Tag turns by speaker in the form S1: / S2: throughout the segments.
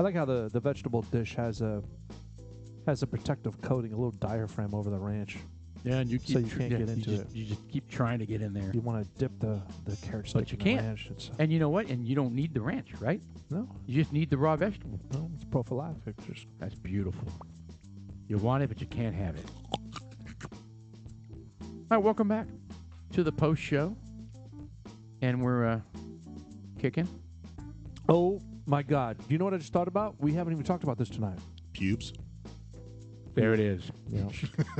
S1: I like how the vegetable dish has a protective coating, a little diaphragm over the ranch.
S2: Yeah, and you keep
S1: So you can't get into it.
S2: You just keep trying to get in there.
S1: You want to dip the carrot stick
S2: But you
S1: in
S2: can't.
S1: the ranch. It's,
S2: And you know what? And you don't need the ranch, right?
S1: no,
S2: You just need the raw vegetable.
S1: no, it's prophylactic. Just
S2: That's beautiful. You want it, but you can't have it. All right, welcome back to the post show. And we're kicking.
S1: oh my God! Do you know what I just thought about? We haven't even talked about this tonight.
S3: Pubes.
S2: There it is.
S1: Yeah.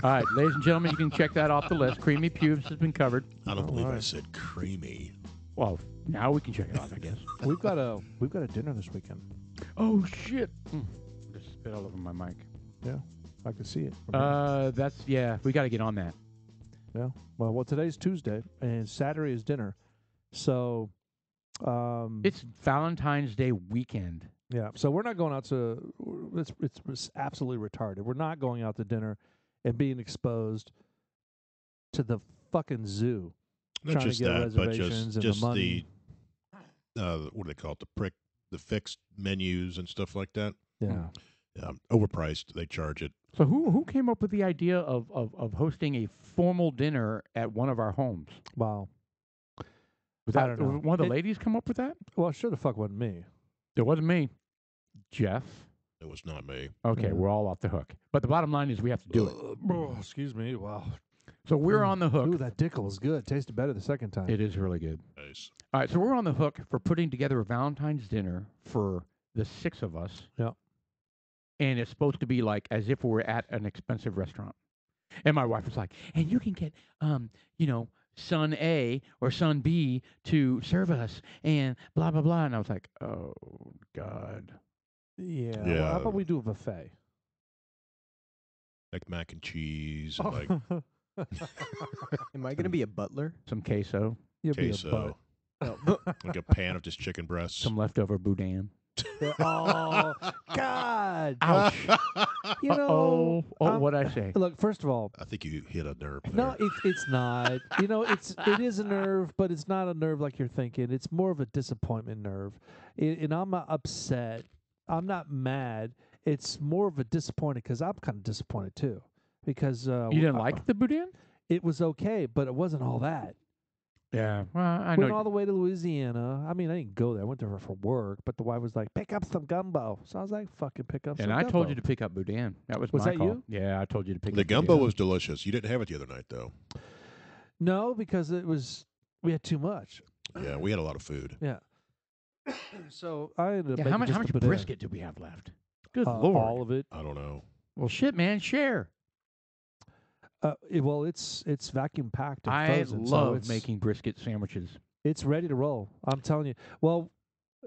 S2: All right, ladies and gentlemen, you can check that off the list. Creamy pubes has been covered.
S3: I don't believe I
S1: right.
S3: said creamy.
S2: Well, now we can check it off, I guess.
S1: we've got a dinner this weekend.
S2: Oh shit! Just spit all over my mic.
S1: Yeah, I can see it. from here.
S2: We got to get on that.
S1: Yeah. Well, today's Tuesday and Saturday is dinner, so
S2: It's Valentine's Day weekend.
S1: yeah. So we're not going out to. It's absolutely retarded. We're not going out to dinner and being exposed to the fucking zoo.
S3: Not
S1: Trying to
S3: just
S1: get
S3: that, but
S1: reservations and
S3: just
S1: the money.
S3: what do they call it? The fixed menus and stuff like that.
S1: Yeah.
S3: Overpriced. They charge it.
S2: So who came up with the idea of hosting a formal dinner at one of our homes?
S1: Wow.
S2: Was
S1: I
S2: that
S1: don't know.
S2: one of the ladies come up with that?
S1: Well, sure the fuck wasn't me.
S2: It wasn't me. Jeff.
S3: It was not me.
S2: Okay,
S1: Yeah.
S2: we're all off the hook. But the bottom line is we have to do it.
S1: Oh, excuse me. Wow.
S2: So we're on the hook.
S1: Ooh, that dickle was good. Tasted better the second time.
S2: It is really good.
S3: Nice.
S2: All right, so we're on the hook for putting together a Valentine's dinner for the 6 of us.
S1: Yeah.
S2: And it's supposed to be like as if we were at an expensive restaurant. And my wife was like, and you can get, son A or son B to serve us and blah, blah, blah. And I was like, oh, God.
S1: Yeah.
S3: Yeah.
S1: Well, how about we do a buffet?
S3: Like mac and cheese and like
S4: Am I going to be a butler?
S2: Some queso,
S1: You'll be a
S3: queso.
S1: butt.
S3: Like a pan of just chicken breasts.
S2: some leftover boudin.
S1: Oh, God.
S2: Ouch.
S1: You know.
S2: What'd I say?
S1: Look, first of all,
S3: I think you hit a nerve there.
S1: no, it's not. It is a nerve, but it's not a nerve like you're thinking. It's more of a disappointment nerve. And I'm not upset. I'm not mad. It's more of a disappointed because I'm kind of disappointed too. Because
S2: You didn't like the boudin?
S1: it was okay, but it wasn't all that.
S2: Yeah. Well, I
S1: Went
S2: know.
S1: all the way to Louisiana. I mean, I didn't go there. I went there for work, but the wife was like, "Pick up some gumbo." So I was like, "Fucking pick up
S2: And
S1: some
S2: I
S1: gumbo."
S2: told you to pick up boudin. That was
S1: Was
S2: my
S1: that
S2: call.
S1: you?
S2: Yeah, I told you to pick
S3: The
S2: up
S3: gumbo
S2: boudin.
S3: was delicious. You didn't have it the other night though.
S1: No, because we had too much.
S3: Yeah, we had a lot of food.
S1: Yeah. So I ended up
S2: Yeah,
S1: making
S2: how much
S1: just the boudin.
S2: brisket do we have left? Good Lord.
S1: All of it.
S3: I don't know.
S2: Well, shit, man, share.
S1: Well, it's vacuum packed and
S2: I
S1: frozen. so
S2: love
S1: it's,
S2: making brisket sandwiches.
S1: It's ready to roll. I'm telling you. Well,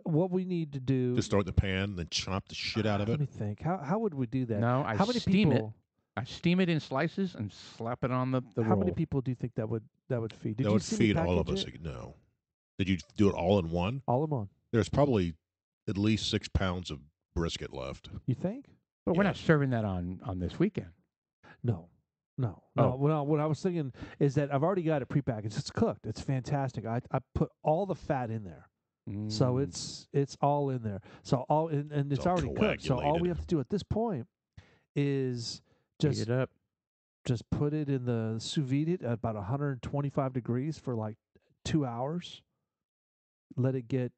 S1: what we need to do.
S3: Just throw it in the pan, then chop the shit out of
S1: Let
S3: it.
S1: me think. How would we do that?
S2: No, I
S1: how many
S2: steam
S1: people?
S2: I steam it in slices and slap it on the
S1: How
S2: roll.
S1: many people do you think that would feed? Did
S3: That
S1: you
S3: would
S1: see me
S3: feed all of
S1: package
S3: us.
S1: it?
S3: No. Did you do it all in one?
S1: All in one.
S3: There's probably at least 6 pounds of brisket left.
S1: You think?
S2: But we're not
S3: Yes.
S2: serving that on this weekend.
S1: No. No.
S2: Oh.
S1: What I was thinking is that I've already got it prepackaged. It's cooked. It's fantastic. I put all the fat in there. So
S2: Mm.
S1: it's all in there. So all and it's
S3: all
S1: already cooked. So all we
S3: coagulated.
S1: have to do at this point is
S2: Heat
S1: just
S2: it up.
S1: put it in the sous vide it at about 125 degrees for like 2 hours. Let it get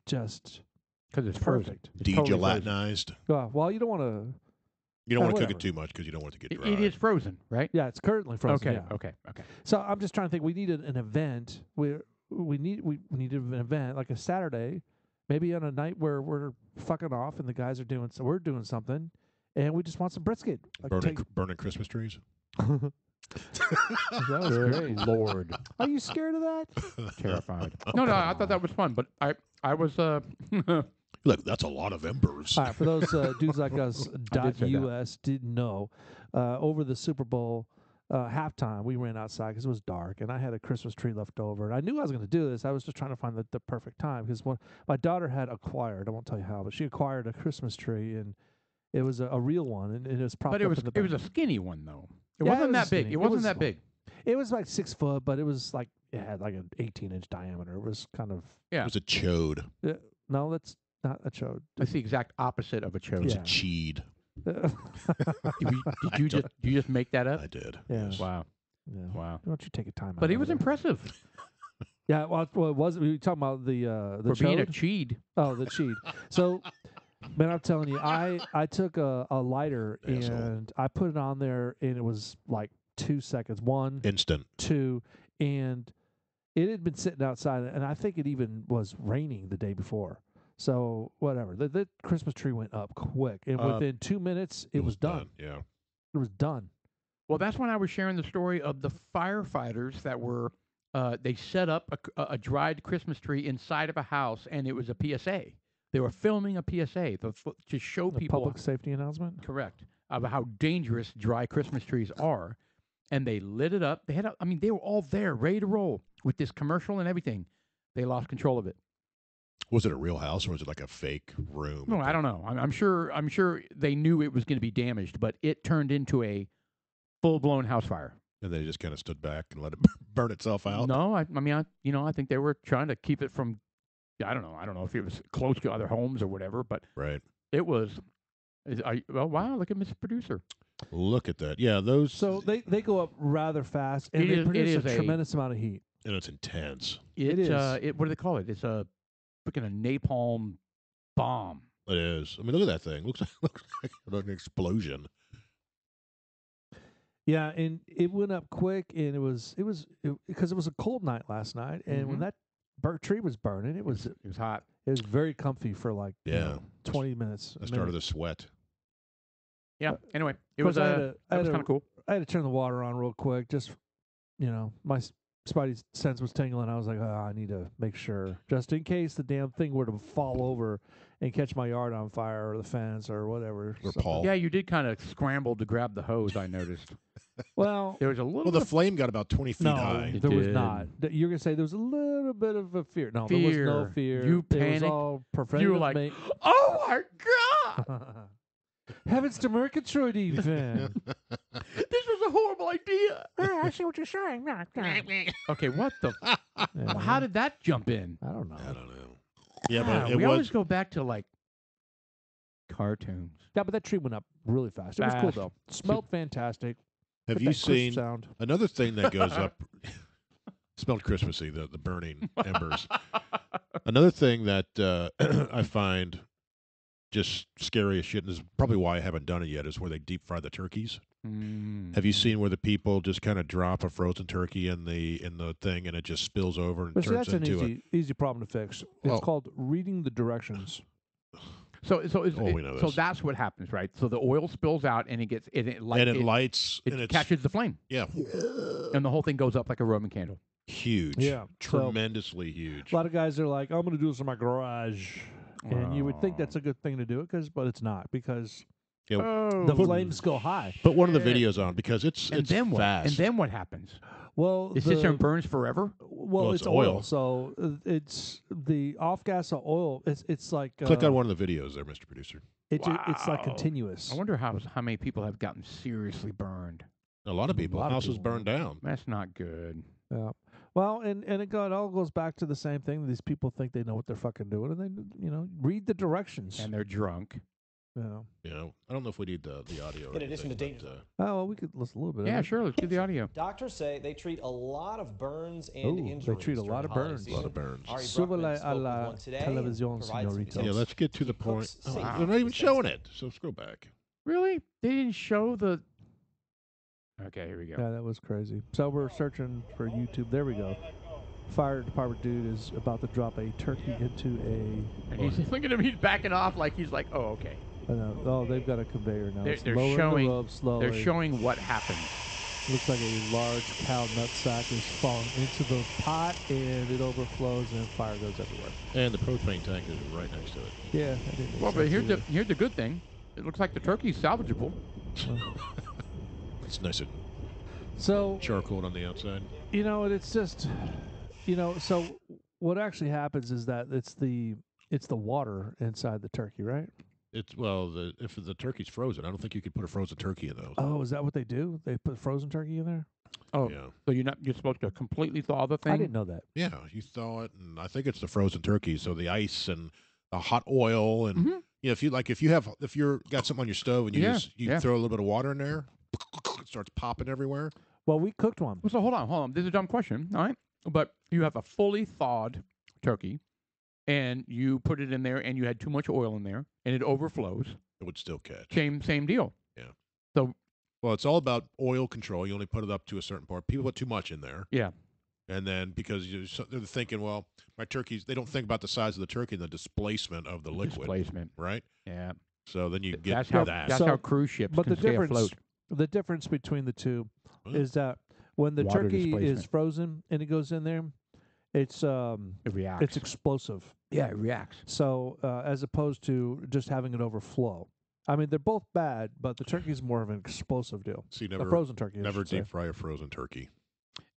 S1: just
S2: Because it's frozen.
S1: perfect.
S2: It's totally frozen.
S3: Degelatinized.
S1: Well, you don't want to.
S3: You don't want to cook
S1: whatever.
S3: it too much because you don't want it to get
S2: It-
S3: dry.
S2: it is frozen, right?
S1: Yeah, it's currently frozen.
S2: Okay,
S1: yeah.
S2: okay.
S1: So I'm just trying to think. We need an event where we need an event like a Saturday, maybe on a night where we're fucking off and the guys are doing so we're doing something, and we just want some brisket. Like
S3: Burning Christmas trees.
S1: that was
S2: Good
S1: great.
S2: Lord.
S1: Are you scared of that?
S2: Terrified. No, I thought that was fun, but I was
S3: Look, that's a lot of embers.
S1: All right, for those dudes like us,
S2: I did say that.
S1: .us didn't know, over the Super Bowl halftime, we ran outside because it was dark, and I had a Christmas tree left over. And I knew I was going to do this. I was just trying to find the perfect time because my daughter had acquired, I won't tell you how, but she acquired a Christmas tree, and it was a real one, and it was propped
S2: but it
S1: up
S2: was
S1: in the
S2: it was a
S1: back.
S2: skinny one though. It
S1: Yeah,
S2: wasn't
S1: it was
S2: that big.
S1: skinny.
S2: It
S1: It
S2: wasn't
S1: was
S2: that big.
S1: It was like 6 foot, but it was like it had like an 18-inch diameter. It was kind of
S2: Yeah.
S3: It was a chode.
S1: no, not a chode.
S2: That's the exact opposite of a chode.
S3: It's
S1: Yeah.
S3: a cheed.
S2: Did you just make that up?
S3: I did.
S1: Yeah.
S3: Yes.
S2: Wow.
S1: Yeah.
S2: Wow.
S1: Why don't you take a time out?
S2: But he
S1: over
S2: was
S1: there?
S2: impressive
S1: Yeah, well, it was. We were talking about the
S2: for being a
S1: chode?
S2: cheed.
S1: Oh, the cheat. So, man, I'm telling you, I took a lighter
S3: Asshole.
S1: and I put it on there, and it was like 2 seconds. 1,
S3: Instant.
S1: 2, and it had been sitting outside, and I think it even was raining the day before. So whatever, the Christmas tree went up quick, and within 2 minutes, it was done.
S3: Yeah.
S1: It was done.
S2: Well, that's when I was sharing the story of the firefighters that were. They set up a dried Christmas tree inside of a house, and it was a PSA. They were filming a PSA to show
S1: The
S2: people.
S1: public safety announcement.
S2: Correct. About how dangerous dry Christmas trees are. And they lit it up. They were all there, ready to roll with this commercial and everything. They lost control of it.
S3: Was it a real house or was it like a fake room?
S2: No, I don't know. I'm sure they knew it was going to be damaged, but it turned into a full-blown house fire.
S3: And they just kind of stood back and let it burn itself out.
S2: No, I think they were trying to keep it from. I don't know if it was close to other homes or whatever, but
S3: Right.
S2: it was. Wow! Look at Mr. Producer.
S3: Look at that. Yeah, those.
S1: So they go up rather fast, and
S2: It
S1: they
S2: is-
S1: produce
S2: it is
S1: a
S2: a-
S1: tremendous amount of heat.
S3: And it's intense.
S1: It is.
S2: What do they call it? It's a freaking a napalm bomb.
S3: It is. I mean, look at that thing. Looks like an explosion.
S1: Yeah, and it went up quick, and it was because it was a cold night last night, and when
S2: Mhm.
S1: that tree was burning, it was
S2: hot.
S1: very comfy for like
S3: Yeah.
S1: 20 minutes.
S3: I started to sweat.
S2: Yeah. Anyway, it
S1: Of
S2: was
S1: course, I had
S2: that was
S1: to-
S2: kind of cool.
S1: I had to turn the water on real quick. Just my spidey sense was tingling. I was like, I need to make sure, just in case the damn thing were to fall over and catch my yard on fire or the fence or whatever.
S3: Or
S1: something.
S3: Paul.
S2: Yeah, you did kind of scramble to grab the hose. I noticed
S1: Well,
S2: there was a little.
S3: Well,
S2: bit
S3: the
S2: of
S3: flame got about 20 feet
S1: no,
S3: high.
S2: It
S1: there was
S2: did.
S1: not. You're gonna say there was a little bit of a fear. No, there was no
S2: Fear.
S1: fear.
S2: You
S1: It was
S2: panicked.
S1: all preventative
S2: You were like,
S1: ma-
S2: oh my god,
S1: Heavens to Murgatroyd, even.
S2: this was a horrible idea.
S1: I see what you're saying.
S2: Okay, what the?
S1: Yeah,
S2: How did that jump in?
S1: I don't know.
S3: I don't know. Yeah,
S2: Ah,
S3: but it
S2: we
S3: was.
S2: always go back to like cartoons.
S1: Yeah, but that tree went up really fast. It was cool
S2: Fast.
S1: though. Smelled fantastic.
S3: Have
S1: Got
S3: you
S1: that crisp
S3: seen
S1: sound?
S3: another thing that goes up? Smelled Christmassy, the burning embers. Another thing that I find just scary as shit, and this is probably why I haven't done it yet, is where they deep fry the turkeys. Have you seen where the people just kind of drop a frozen turkey in the thing and it just spills over and
S1: But see,
S3: turns
S1: that's an
S3: into
S1: easy problem to fix. It's
S3: Well-
S1: called reading the directions.
S2: So
S3: we know
S2: so
S3: this.
S2: that's what happens, right? So the oil spills out and it
S3: lights
S2: it
S3: and it's
S2: catches the flame,
S3: yeah,
S2: and the whole thing goes up like a Roman candle.
S3: huge,
S1: Yeah, so-
S3: tremendously huge.
S1: A lot of guys are like, I'm going to do this in my garage. And you would think that's a good thing to do it, but it's not, because
S2: Oh,
S1: the flames go high.
S3: Put one of the
S2: Yeah.
S3: videos on because it's
S2: then what?
S3: fast.
S2: And then what happens?
S1: Well,
S2: It sits there and burns forever.
S1: well,
S3: it's
S1: it's oil.
S3: oil.
S1: So it's the off gas of oil. It's like
S3: Click on one of the videos there, Mr. Producer.
S1: It's like
S2: Wow.
S1: continuous.
S2: I wonder how many people have gotten seriously burned.
S3: A lot of people.
S1: lot of
S3: Houses
S1: people.
S3: burned down.
S2: That's not good.
S1: Yeah. Well, and it all goes back to the same thing. These people think they know what they're fucking doing, and they read the directions.
S2: And they're drunk.
S1: You know.
S3: You know, I don't know if we need the audio. or
S5: In addition to
S3: anything,
S5: danger zone.
S1: Oh, well, we could listen a little bit.
S2: Yeah,
S1: of it.
S2: sure. Let's get the audio.
S5: Doctors say they treat a lot of burns and
S1: Ooh, they
S5: injuries.
S1: treat a
S5: during
S1: lot of
S5: holiday
S1: burns.
S3: A lot of
S5: season.
S3: burns.
S5: Ari
S1: Súbele
S5: Bruckman
S1: a
S5: spoke with
S1: la
S5: one today and
S1: televisión,
S5: provides some
S1: señorita.
S5: details.
S3: Yeah, let's get to the
S5: Keep
S3: point.
S5: folks safe.
S3: They're not even showing it, so scroll back.
S2: Really? They didn't show the. Okay, here we go.
S1: Yeah, that was crazy. So we're searching for YouTube. There we go. Fire department dude is about to drop a turkey into a.
S2: And he's look at him. He's backing off like he's like, oh, okay.
S1: Oh, they've got a conveyor now.
S2: They're,
S1: It's
S2: they're
S1: lowering
S2: showing.
S1: the rope slowly.
S2: They're showing what happened.
S1: Looks like a large cow nutsack is falling into the pot, and it overflows, and fire goes everywhere.
S3: And the propane tank is right next to it.
S1: Yeah, I didn't make
S2: Well, but
S1: sense either.
S2: here's the good thing. It looks like the turkey's salvageable.
S3: It's nice and
S1: So
S3: charcoal on the outside.
S1: and it's just, so what actually happens is that it's the water inside the turkey, right?
S3: It's if the turkey's frozen, I don't think you could put a frozen turkey in those.
S1: Oh, is that what they do? They put frozen turkey in there?
S2: Oh,
S3: Yeah,
S2: so you're supposed to completely thaw the thing.
S1: I didn't know that.
S3: yeah. You thaw it, and I think it's the frozen turkey, so the ice and the hot oil and
S2: Mhm.
S3: if you're got something on your stove and you throw a little bit of water in there, it starts popping everywhere.
S1: Well, we cooked one.
S2: So hold on. This is a dumb question, all right? But you have a fully thawed turkey, and you put it in there, and you had too much oil in there, and it overflows.
S3: It would still catch.
S2: Same deal.
S3: Yeah.
S2: So
S3: Well, it's all about oil control. You only put it up to a certain part. People put too much in there.
S2: yeah,
S3: And then because they're thinking, well, my turkeys, they don't think about the size of the turkey and the displacement of the liquid,
S2: displacement.
S3: right?
S2: Yeah,
S3: So then you get
S2: that's how
S3: that.
S2: that's
S1: So-
S2: how cruise ships
S1: But
S2: can
S1: the
S2: stay
S1: difference,
S2: afloat.
S1: the difference between the two
S3: Huh?
S1: is that when the
S2: Water
S1: turkey is
S2: displacement.
S1: frozen and it goes in there, it's
S2: It reacts.
S1: it's explosive.
S2: yeah, it reacts.
S1: So as opposed to just having it overflow. I mean, they're both bad, but the turkey's more of an explosive deal.
S3: See,
S1: The
S3: never
S1: frozen turkey. I
S3: never
S1: should say.
S3: deep fry a frozen turkey.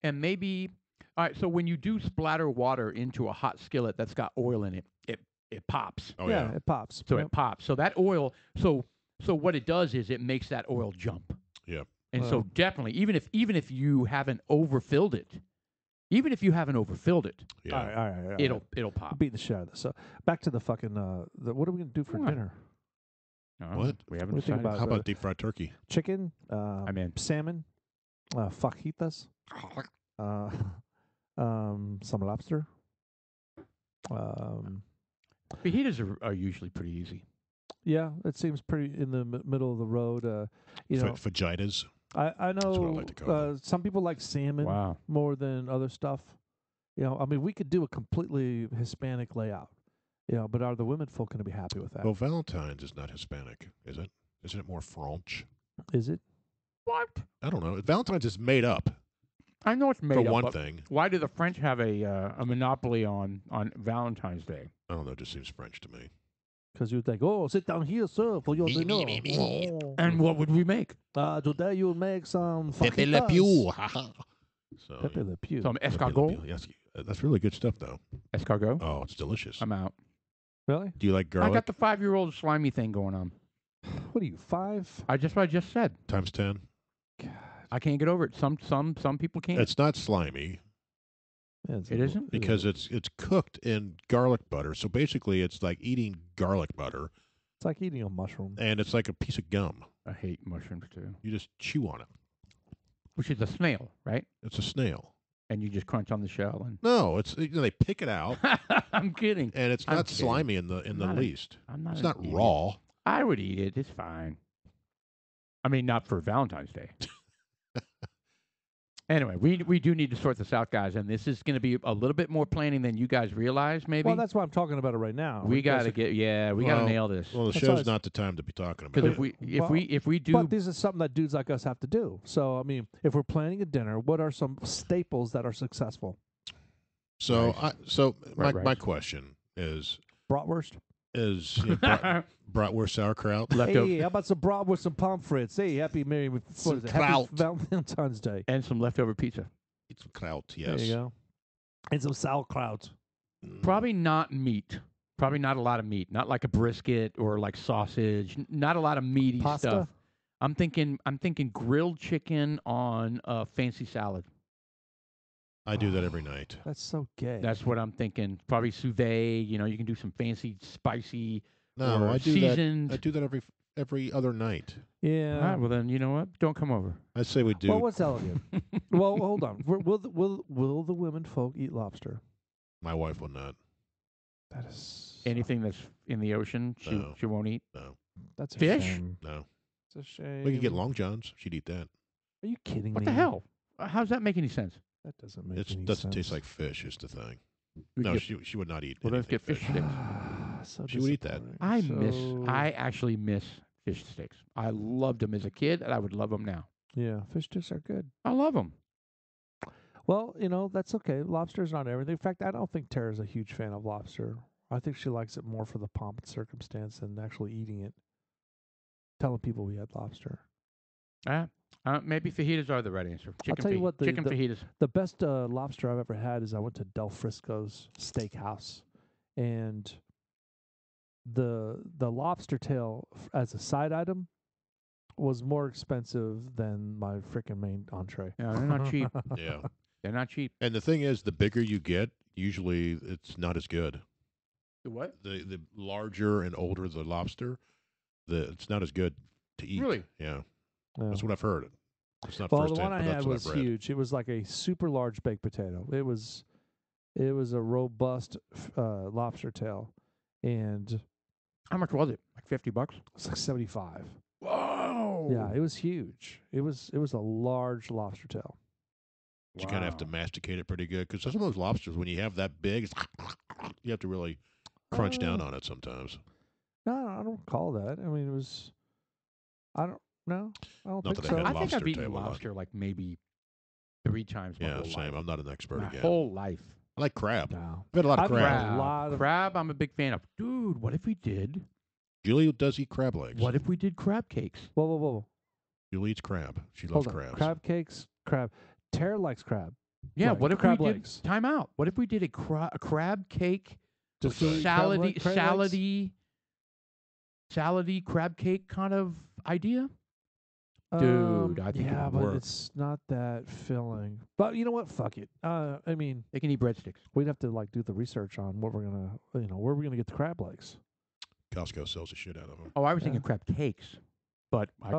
S2: And maybe, all right. So when you do splatter water into a hot skillet that's got oil in it, it pops.
S3: Oh
S1: yeah,
S3: yeah.
S1: it pops.
S2: So
S1: Yep.
S2: it pops. So that oil. So what it does is it makes that oil jump.
S3: Yep.
S2: And so
S1: Wow.
S2: definitely, even if you haven't overfilled it,
S3: Yeah.
S1: All right.
S2: it'll pop.
S1: Beating the shit out of this. So back to the fucking. What are we gonna do for
S2: What?
S1: dinner?
S3: What?
S2: We haven't
S1: What do you think
S2: decided.
S1: about
S3: How about deep fried turkey?
S1: Chicken.
S2: I'm in.
S1: Salmon. Fajitas. Some lobster.
S2: Fajitas are usually pretty easy.
S1: Yeah, it seems pretty in the middle of the road.
S3: Fajitas.
S1: I
S3: That's what I
S1: know
S3: like to call them.
S1: some people like salmon
S2: Wow.
S1: more than other stuff. I mean, we could do a completely Hispanic layout. But are the women folk going to be happy with that?
S3: Well, Valentines is not Hispanic, is it? Isn't it more French?
S1: Is it?
S2: What?
S3: I don't know. Valentine's is made up
S2: I know it's made
S3: for
S2: up.
S3: one
S2: but
S3: thing.
S2: why do the French have a monopoly on Valentine's Day?
S3: I don't know. It just seems French to me.
S1: Because you think, oh, sit down here, sir, for your
S3: Me,
S1: dinner.
S3: me, me, me.
S1: Oh.
S2: And what would we make?
S1: Today you'll make some
S3: Pepe Le
S1: fajitas.
S3: Pew. So,
S1: Pepe Le Pew.
S2: Some
S3: Pepe Le
S2: escargot?
S3: Pew. Yes, that's really good stuff, though.
S2: Escargot?
S3: Oh, it's delicious.
S2: I'm out.
S1: Really?
S3: Do you like
S2: I
S3: garlic
S2: got the 5-year-old slimy thing going on.
S1: What are you, 5?
S2: What I just said.
S3: times 10?
S2: I can't get over it. Some people can't.
S3: It's not slimy
S1: Yeah, it's
S2: It
S1: a-
S2: isn't?
S3: because it's cooked in garlic butter. So basically, it's like eating garlic butter,
S1: It's like eating a mushroom.
S3: and it's like a piece of gum.
S2: I hate mushrooms too.
S3: You just chew on it.
S2: Which is a snail, right?
S3: It's a snail.
S2: And you just crunch on the shell and
S3: No, it's they pick it out,
S2: I'm kidding.
S3: and it's
S2: I'm
S3: not
S2: kidding.
S3: slimy in the
S2: not a-
S3: least.
S2: I'm not
S3: It's
S2: an
S3: not
S2: idiot.
S3: raw.
S2: I would eat it. It's fine. I mean, not for Valentine's Day. Anyway, we do need to sort this out, guys, and this is going to be a little bit more planning than you guys realize. Maybe
S1: Well, that's why I'm talking about it right now.
S2: we got
S1: because-
S2: to get. We got to
S3: Well,
S2: nail this.
S3: Well, the
S1: That's why
S3: show's
S1: it's-
S3: not the time to be talking about
S2: Because
S3: it.
S2: if we do,
S1: But this is something that dudes like us have to do. So, I mean, if we're planning a dinner, what are some staples that are successful?
S3: So,
S2: Right,
S3: my
S2: right.
S3: question is
S1: Bratwurst?
S3: bratwurst sauerkraut?
S2: leftover
S1: Hey, how about some bratwurst, some pomfrets? Hey, happy Merry what
S3: Some
S1: is it?
S3: kraut.
S1: Happy Valentine's Day.
S2: and some leftover pizza.
S3: Eat some kraut, yes.
S1: There you go. And some sauerkraut.
S2: Probably not meat. Probably not a lot of meat. Not like a brisket or like sausage. Not a lot of meaty
S1: Pasta?
S2: stuff. I'm thinking grilled chicken on a fancy salad.
S3: I do that every night.
S1: That's so gay.
S2: That's what I'm thinking. Probably sous vide. You can do some fancy, spicy,
S3: No,
S2: or
S3: I do
S2: seasoned.
S3: that. I do that every other night.
S1: yeah.
S2: All right, well then, you know what? Don't come over.
S3: I say we do.
S1: Well, what's elegant? Well, hold on. Will the women folk eat lobster?
S3: My wife will not.
S1: That is
S2: Anything that's in the ocean,
S3: No.
S2: she won't eat.
S3: No,
S1: That's a
S2: Fish?
S1: shame.
S3: no.
S1: It's a shame.
S3: We could get Long Johns. She'd eat that.
S1: Are you kidding
S2: What
S1: me?
S2: the hell? How's that make any sense?
S1: That doesn't make
S3: It
S1: any
S3: doesn't
S1: sense.
S3: taste like fish. Is the thing.
S2: We
S3: No,
S2: get-
S3: she would not eat.
S2: Well, let's
S3: anything
S2: get fish sticks.
S1: So
S3: She would eat that.
S1: disappointing.
S2: I actually miss fish sticks. I loved them as a kid, and I would love them now.
S1: Yeah, fish sticks are good.
S2: I love them.
S1: Well, that's okay. Lobster's not everything. In fact, I don't think Tara's a huge fan of lobster. I think she likes it more for the pomp and circumstance than actually eating it. Telling people we had lobster.
S2: Maybe fajitas are the right answer. Chicken,
S1: tell you what,
S2: chicken fajitas.
S1: The best lobster I've ever had is I went to Del Frisco's Steakhouse, and the lobster tail as a side item was more expensive than my freaking main entree.
S2: Yeah, they're not cheap.
S3: Yeah.
S2: They're not cheap.
S3: And the thing is, the bigger you get, usually it's not as good.
S2: The what?
S3: The larger and older the lobster, it's not as good to eat.
S2: Really?
S3: Yeah,
S1: Yeah.
S3: that's what I've heard. It's not
S1: Well,
S3: first
S1: the one
S3: hand,
S1: I
S3: but
S1: had
S3: that's what
S1: was
S3: I've read.
S1: huge. It was like a super large baked potato. It was a robust lobster tail, and
S2: How much was it? Like $50?
S1: it's like 75.
S2: Whoa!
S1: Yeah, it was huge. It was a large lobster tail.
S3: You kind of have to masticate it pretty good because some of those lobsters, when you have that big, you have to really crunch down on it sometimes.
S1: No, I don't recall that. I mean, it was. I don't. No, I don't
S3: Not
S1: think
S3: that I
S1: so.
S3: had
S2: I think
S3: lobster
S2: I've eaten
S3: tail a lot.
S2: lobster like maybe 3 times my
S3: Yeah,
S2: whole
S3: same.
S2: life.
S3: I'm not an expert
S2: My
S3: again.
S2: whole life.
S3: I like crab.
S1: No.
S3: I've had a lot of
S1: I've
S3: crab.
S1: had a lot of-
S2: crab, I'm a big fan of. Dude, what if we did?
S3: Julie does eat crab legs.
S2: What if we did crab cakes?
S1: Whoa.
S3: Julie eats crab. She
S1: Hold
S3: loves
S1: on.
S3: crabs.
S1: Crab cakes. Crab. Tara likes crab.
S2: Yeah,
S1: Right,
S2: what if
S1: crab
S2: we
S1: legs.
S2: did time out? What if we did a crab cake,
S1: Just doing crab
S2: salady,
S1: crab legs?
S2: salady crab cake kind of idea? Dude, I think it
S1: yeah,
S2: would
S1: but
S2: work.
S1: it's not that filling. But you know what? Fuck it. I mean,
S2: They can eat breadsticks.
S1: we'd have to like do the research on what we're gonna, where we're gonna get the crab legs.
S3: Costco sells the shit out of them.
S2: Oh, I was thinking
S1: Yeah.
S2: crab cakes, but I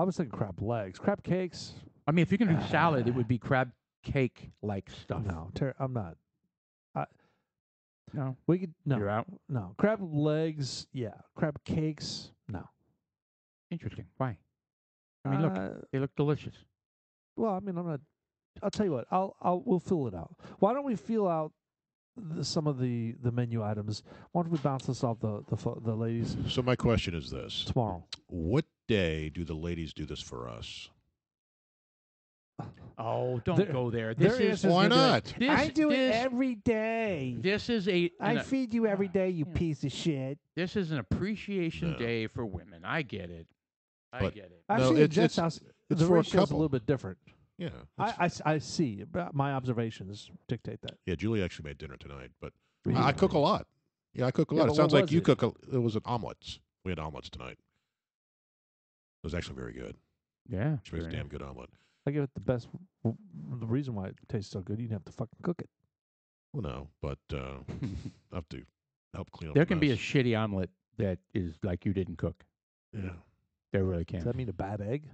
S1: was thinking crab legs, crab cakes.
S2: mean, if you're gonna do salad, it would be crab cake like stuff.
S1: No, I'm not.
S2: No,
S1: We could
S2: you're out.
S1: no crab legs. Yeah, crab cakes. No.
S2: Interesting. Why? I mean, look, they look delicious.
S1: Well, I mean, I'm not. I'll tell you what. We'll fill it out. Why don't we feel out some of the menu items? Why don't we bounce this off the ladies
S3: So my question is this:
S1: tomorrow?
S3: what day do the ladies do this for us?
S2: Oh, don't
S1: Their-
S2: go there.
S1: their
S2: This is
S1: answer's
S3: Why
S1: gonna be like,
S3: not?
S2: this,
S1: I do it
S2: this,
S1: every day.
S2: This is a
S1: feed you every day, you
S2: Yeah.
S1: piece of shit.
S2: this is an appreciation
S3: No.
S2: day for women. I get it. I
S3: But-
S2: get it.
S1: Actually, in
S3: it's-
S1: Jet's
S3: it's-
S1: house,
S3: it's
S1: the
S3: for a
S1: ratio's a
S3: couple.
S1: little bit different.
S3: Yeah,
S1: I see. But my observations dictate that.
S3: yeah. Julie actually made dinner tonight, but
S1: Yeah.
S3: I cook a lot. Yeah, I cook a
S1: Yeah,
S3: lot.
S1: but
S3: It sounds
S1: what
S3: like
S1: was
S3: you
S1: it?
S3: cook. It was an omelets. We had omelets tonight. It was actually very good.
S2: Yeah.
S3: She makes a
S2: very
S3: damn
S2: nice.
S3: good omelet.
S1: I give it the best. The reason why it tastes so good, you didn't have to fucking cook it.
S3: Well, no, but I have to help clean up.
S2: There
S3: the
S2: can be a
S3: mess.
S2: shitty omelet that is like you didn't cook.
S3: Yeah.
S2: There really can.
S1: Does that mean a bad egg?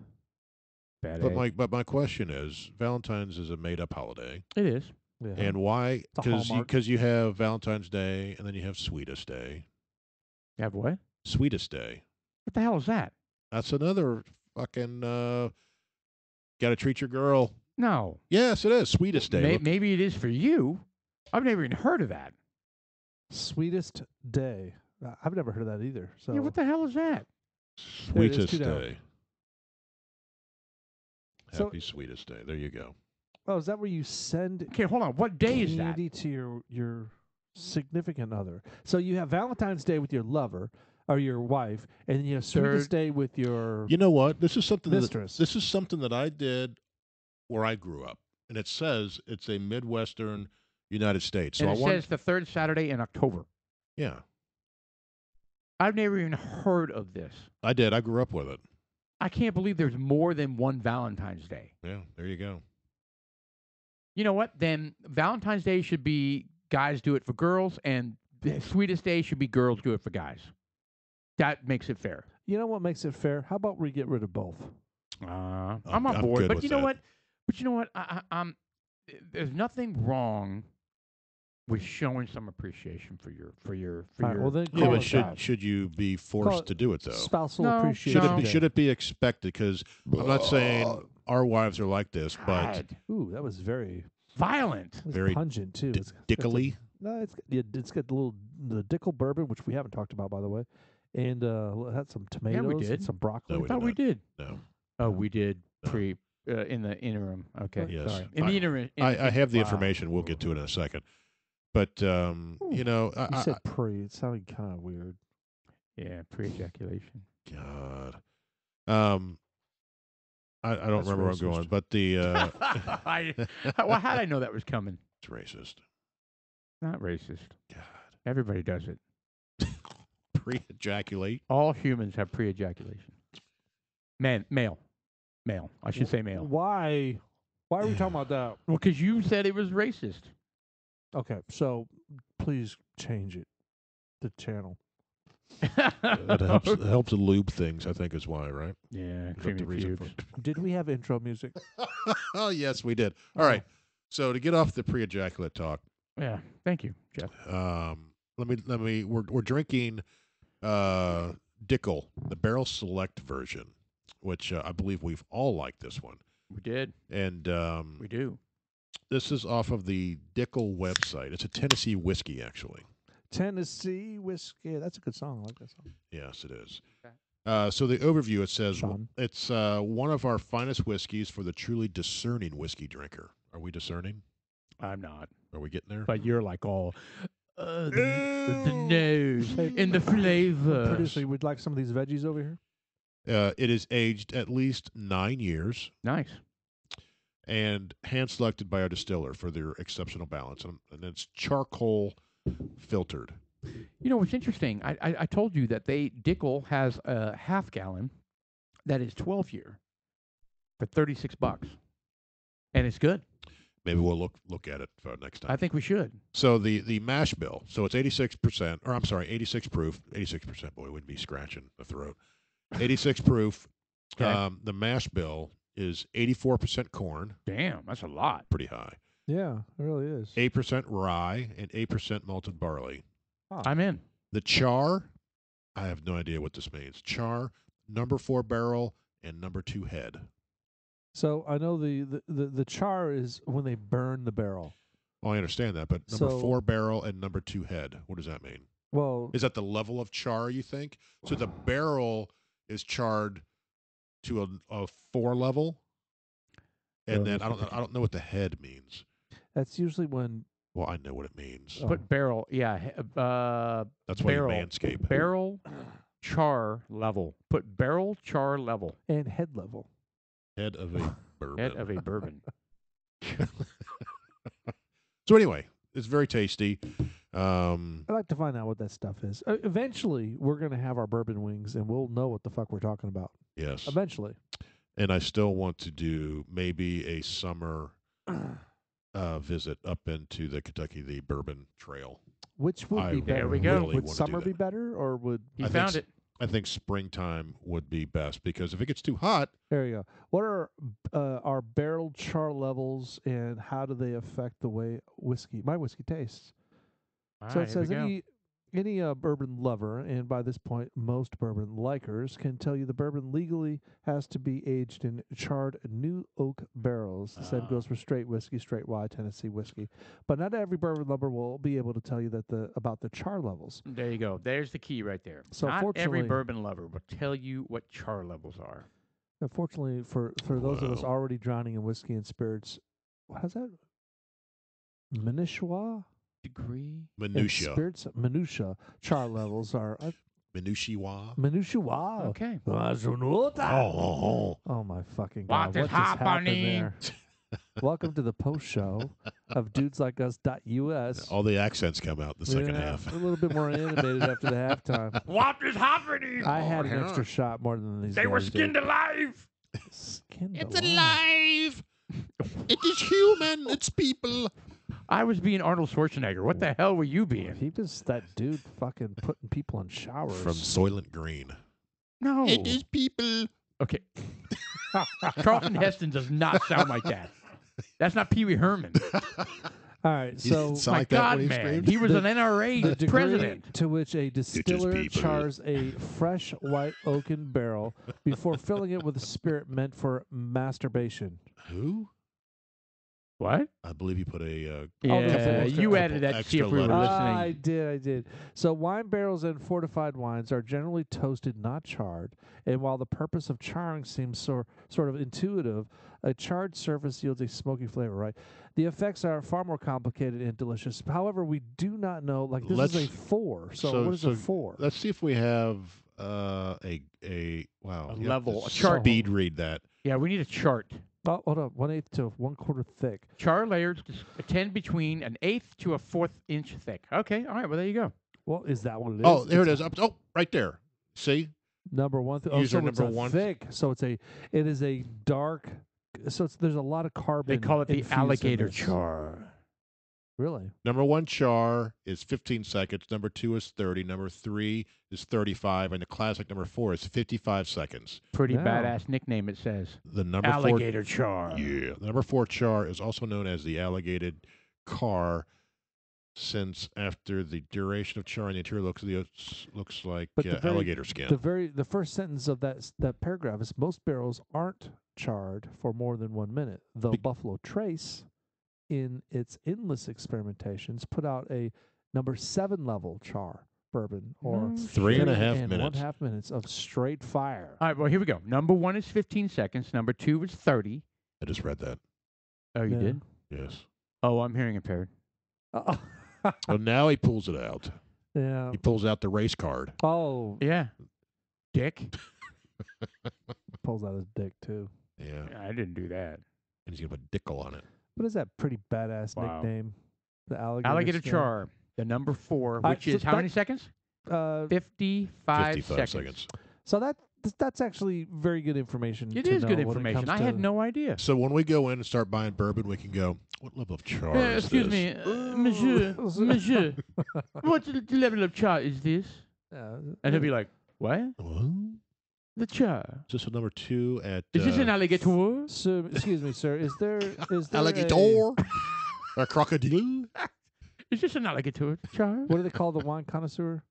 S2: Bad
S3: But
S2: egg.
S3: my question is, Valentine's is a made up holiday,
S2: It is.
S1: Yeah.
S3: and why?
S1: a Hallmark.
S3: Because you have Valentine's Day, and then you have Sweetest Day.
S2: You have what?
S3: Sweetest Day.
S2: What the hell is that?
S3: That's another fucking. Got to treat your girl.
S2: No.
S3: Yes, it is Sweetest Day. Look,
S2: Maybe it is for you. I've never even heard of that.
S1: Sweetest day. I've never heard of that either. So
S2: Yeah, what the hell is that?
S3: Sweetest
S1: two down.
S3: Day.
S1: So-
S3: Happy Sweetest Day. There you go.
S1: oh, is that where you send
S2: Okay, hold on. What day is that?
S1: candy to your significant other? So you have Valentine's Day with your lover or your wife, and then you have Sweetest Day with your
S3: You know what? This is something.
S1: mistress.
S3: This is something that I did where I grew up, and it says it's a Midwestern United States. So
S2: And
S3: I
S2: it
S3: want.
S2: says the third Saturday in October.
S3: Yeah,
S2: I've never even heard of this.
S3: I did. I grew up with it.
S2: I can't believe there's more than one Valentine's Day.
S3: Yeah, there you go.
S2: You know what? Then Valentine's Day should be guys do it for girls, and the Sweetest Day should be girls do it for guys. That makes it fair.
S1: You know what makes it fair? How about we get rid of both?
S2: I'm
S3: I'm
S2: on board.
S3: good
S2: But
S3: with
S2: you know
S3: that.
S2: what? But you know what? There's nothing wrong with showing some appreciation for your
S1: All right, well, then
S3: Yeah,
S1: call
S3: but
S1: it that.
S3: should you be
S1: Call
S3: forced
S1: it
S3: to do it though?
S1: Spousal
S2: No,
S1: appreciation.
S3: Should it be,
S1: Day.
S3: should it be expected? Because I'm not saying our wives are like this, but
S2: God,
S1: Ooh, that was very
S2: violent.
S1: that was
S3: Very
S1: pungent too. It's got
S3: dickily.
S1: no, it's got the Dickel bourbon, which we haven't talked about by the way, and it had some tomatoes
S2: did.
S1: and some broccoli.
S3: No,
S2: I
S3: we
S2: thought we did.
S3: No,
S2: Oh, we did
S3: No.
S2: in the interim. Okay,
S3: Yes.
S2: sorry. In the interim,
S3: I have the
S2: wow.
S3: information. We'll get to it in a second. But you know,
S1: You said pre. It sounded kind of weird.
S2: Yeah, pre-ejaculation.
S3: God, I don't
S1: That's
S3: remember where I'm
S1: racist.
S3: going, but the
S2: Well, how did I know that was coming?
S3: it's racist.
S2: Not racist.
S3: God,
S2: Everybody does it.
S3: pre-ejaculate.
S2: All humans have pre-ejaculation. Male. I should say male.
S1: Why? Why are we talking about that?
S2: Well, because you said it was racist.
S1: Okay, so please change it. the channel.
S3: It helps lube things, I think, is why, right?
S2: Yeah,
S3: Is that
S2: creamy
S3: the reason
S2: pubes.
S1: Did we have intro music?
S3: Oh, yes, we did. All right. So to get off the pre-ejaculate talk,
S2: Yeah, thank you, Jeff.
S3: let me. We're drinking Dickel, the Barrel Select version, which I believe we've all liked this one.
S2: We did.
S3: And
S2: We do.
S3: this is off of the Dickel website. It's a Tennessee whiskey, actually.
S1: Tennessee whiskey. That's a good song. I like that song.
S3: Yes, it is.
S2: Okay.
S3: So the overview, it says,
S1: Sean.
S3: it's one of our finest whiskeys for the truly discerning whiskey drinker. Are we discerning?
S2: I'm not.
S3: Are we getting there?
S2: But you're like all the nose and the flavor.
S1: Producer, would like some of these veggies over here?
S3: It is aged at least 9 years
S2: Nice.
S3: and hand-selected by our distiller for their exceptional balance. And it's charcoal filtered.
S2: You know what's interesting? I told you that Dickel has a half gallon that is 12 year for $36, and it's good.
S3: Maybe we'll look at it for next time.
S2: I think we should.
S3: So the mash bill, so it's 86%, or I'm sorry, 86 proof. 86%, boy, we'd be scratching the throat. 86 proof.
S2: Okay.
S3: The mash bill is 84% corn,
S2: Damn, that's a lot.
S3: pretty high.
S1: Yeah, it really is.
S3: 8% rye and 8% malted barley.
S2: I'm in.
S3: The char, I have no idea what this means. Char, number 4 barrel, and number 2 head.
S1: So I know the char is when they burn the barrel.
S3: Oh, I understand that, but number
S1: So-
S3: 4 barrel and number 2 head, what does that mean?
S1: Well,
S3: Is that the level of char, you think? So the barrel is charred to a 4 level, and then I don't know what the head means.
S1: that's usually when
S3: Well, I know what it means.
S1: Oh.
S2: Put barrel. Yeah.
S3: That's why you
S2: barrel.
S3: manscape.
S2: Barrel char level. Put barrel char level.
S1: and head level.
S3: Head of a bourbon.
S2: Head of a bourbon.
S3: So anyway, it's very tasty.
S1: I'd like to find out what that stuff is. Eventually, we're going to have our bourbon wings, and we'll know what the fuck we're talking about.
S3: Yes.
S1: Eventually.
S3: And I still want to do maybe a summer visit up into the Bourbon Trail.
S1: Which would be better?
S2: There we go.
S3: really
S1: Would
S3: wanna do
S1: summer
S3: that.
S1: be better, or would...
S2: He
S3: I think
S2: found
S3: s-
S2: it.
S3: I think springtime would be best because if it gets too hot,
S1: There you go. What are our barrel char levels, and how do they affect the way my whiskey tastes?
S2: All
S1: So
S2: right,
S1: it
S2: here we
S1: says
S2: go.
S1: any bourbon lover, and by this point most bourbon likers, can tell you the bourbon legally has to be aged in charred new oak barrels. The same goes for straight whiskey, straight rye, Tennessee whiskey. But not every bourbon lover will be able to tell you about the char levels.
S2: There you go. There's the key right there.
S1: So
S2: Not every
S1: fortunately-
S2: bourbon lover will tell you what char levels are.
S1: Unfortunately, for those of us
S3: Wow.
S1: already drowning in whiskey and spirits, how's that? Minutia?
S2: Degree.
S3: minutia,
S1: Minutia char levels are
S3: minutiae.
S1: minutia. Wow.
S2: Okay.
S3: Oh,
S1: Oh my fucking
S2: What
S1: god!
S2: is
S1: What just happened
S2: happening?
S1: there? Welcome to the post show of dudeslikeus.us.
S3: all the accents come out in the second
S1: Yeah,
S3: half.
S1: a little bit more animated after the halftime.
S2: What is happening?
S1: I had an
S3: yeah.
S1: extra shot more than these.
S2: They were
S1: guys
S2: skinned
S1: did.
S2: alive.
S1: Skinned
S3: It's
S1: alive.
S3: alive. It is human. It's people.
S2: I was being Arnold Schwarzenegger. What the hell were you being?
S1: He was that dude fucking putting people in showers.
S3: From Soylent Green.
S2: No.
S3: It is people.
S2: Okay. Charlton Heston does not sound like that. That's not Pee Wee Herman.
S1: All right,
S3: He
S1: so
S3: didn't sound
S2: My
S3: like that
S2: God,
S3: when he
S2: man.
S3: screamed?
S2: He was
S1: The-
S2: an NRA
S1: the degree
S2: president.
S1: to which a distiller
S3: people.
S1: chars a fresh white oaken barrel before filling it with a spirit meant for masturbation.
S3: Who?
S2: What?
S3: I believe you put a.
S1: Oh,
S2: Yeah,
S1: there's a
S2: you
S3: couple
S2: added that to see if
S3: extra
S2: we were
S3: letters.
S2: listening.
S1: I did. So wine barrels and fortified wines are generally toasted, not charred. And while the purpose of charring seems sort of intuitive, a charred surface yields a smoky flavor, right? The effects are far more complicated and delicious. However, we do not know, like this is a
S3: Let's-
S1: 4. So what is a 4?
S3: Let's see if we have a wow
S2: A
S3: you have
S2: level,
S3: to
S2: a chart.
S3: Speed read that.
S2: Yeah, we need a chart.
S1: Oh, hold on. 1/8 to 1/4 thick.
S2: Char layers tend between an eighth to a fourth inch thick. Okay, all right. Well, there you go.
S1: Well, is that what it is?
S3: Oh, there it
S1: It's
S3: is. Oh, right there. See?
S1: Number 1. Oh,
S3: User
S1: so it's
S3: number
S1: a
S3: 1.
S1: thick. So it is a dark. So there's a lot of carbon.
S2: They call it the
S1: infused in
S2: alligator
S1: this.
S2: char.
S1: Really?
S3: Number 1 char is 15 seconds. Number 2 is 30. Number 3 is 35. And the classic number 4 is 55 seconds.
S2: Pretty
S1: Yeah.
S2: badass nickname, it says.
S3: The number
S2: Alligator char.
S3: 4, yeah, the number 4 char is also known as the alligated car, since after the duration of charring, the interior looks like
S1: But the very-
S3: alligator skin.
S1: The first sentence of that paragraph is most barrels aren't charred for more than 1 minute, though Buffalo Trace, in its endless experimentations, put out a number 7 level char bourbon, or
S3: 3.5 minutes.
S1: 1/2 minutes of straight fire.
S2: All right, well, here we go. Number 1 is 15 seconds. Number 2 is 30.
S3: I just read that.
S2: Oh, you
S1: Yeah.
S2: did?
S3: Yes.
S2: Oh, I'm hearing impaired.
S3: Well, now he pulls it out.
S1: Yeah.
S3: He pulls out the race card.
S1: Oh,
S2: Yeah. Dick.
S1: pulls out his dick too.
S3: Yeah.
S2: I didn't do that.
S3: And he's going to put Dickle on it.
S1: What is that pretty badass
S2: Wow.
S1: nickname? The alligator.
S2: Alligator
S1: skin?
S2: char. The number 4,
S1: I-
S2: which
S1: so
S2: is how many
S1: that-
S2: seconds? 55
S3: 55
S2: seconds.
S1: So that's actually very good information.
S2: It
S1: to
S2: is good
S1: know when it
S2: information.
S1: comes
S2: I had
S1: to-
S2: no idea.
S3: So when we go in and start buying bourbon, we can go, what level of char is
S2: Excuse
S3: this?
S2: me, monsieur, what level of char is this? And he'll be like, what?
S3: What?
S2: The char.
S3: Is this a number 2 at...
S2: Is this an alligator?
S1: So, excuse me, sir. Is there
S3: alligator? Or crocodile?
S2: Is this an alligator char?
S1: what do they call the wine connoisseur?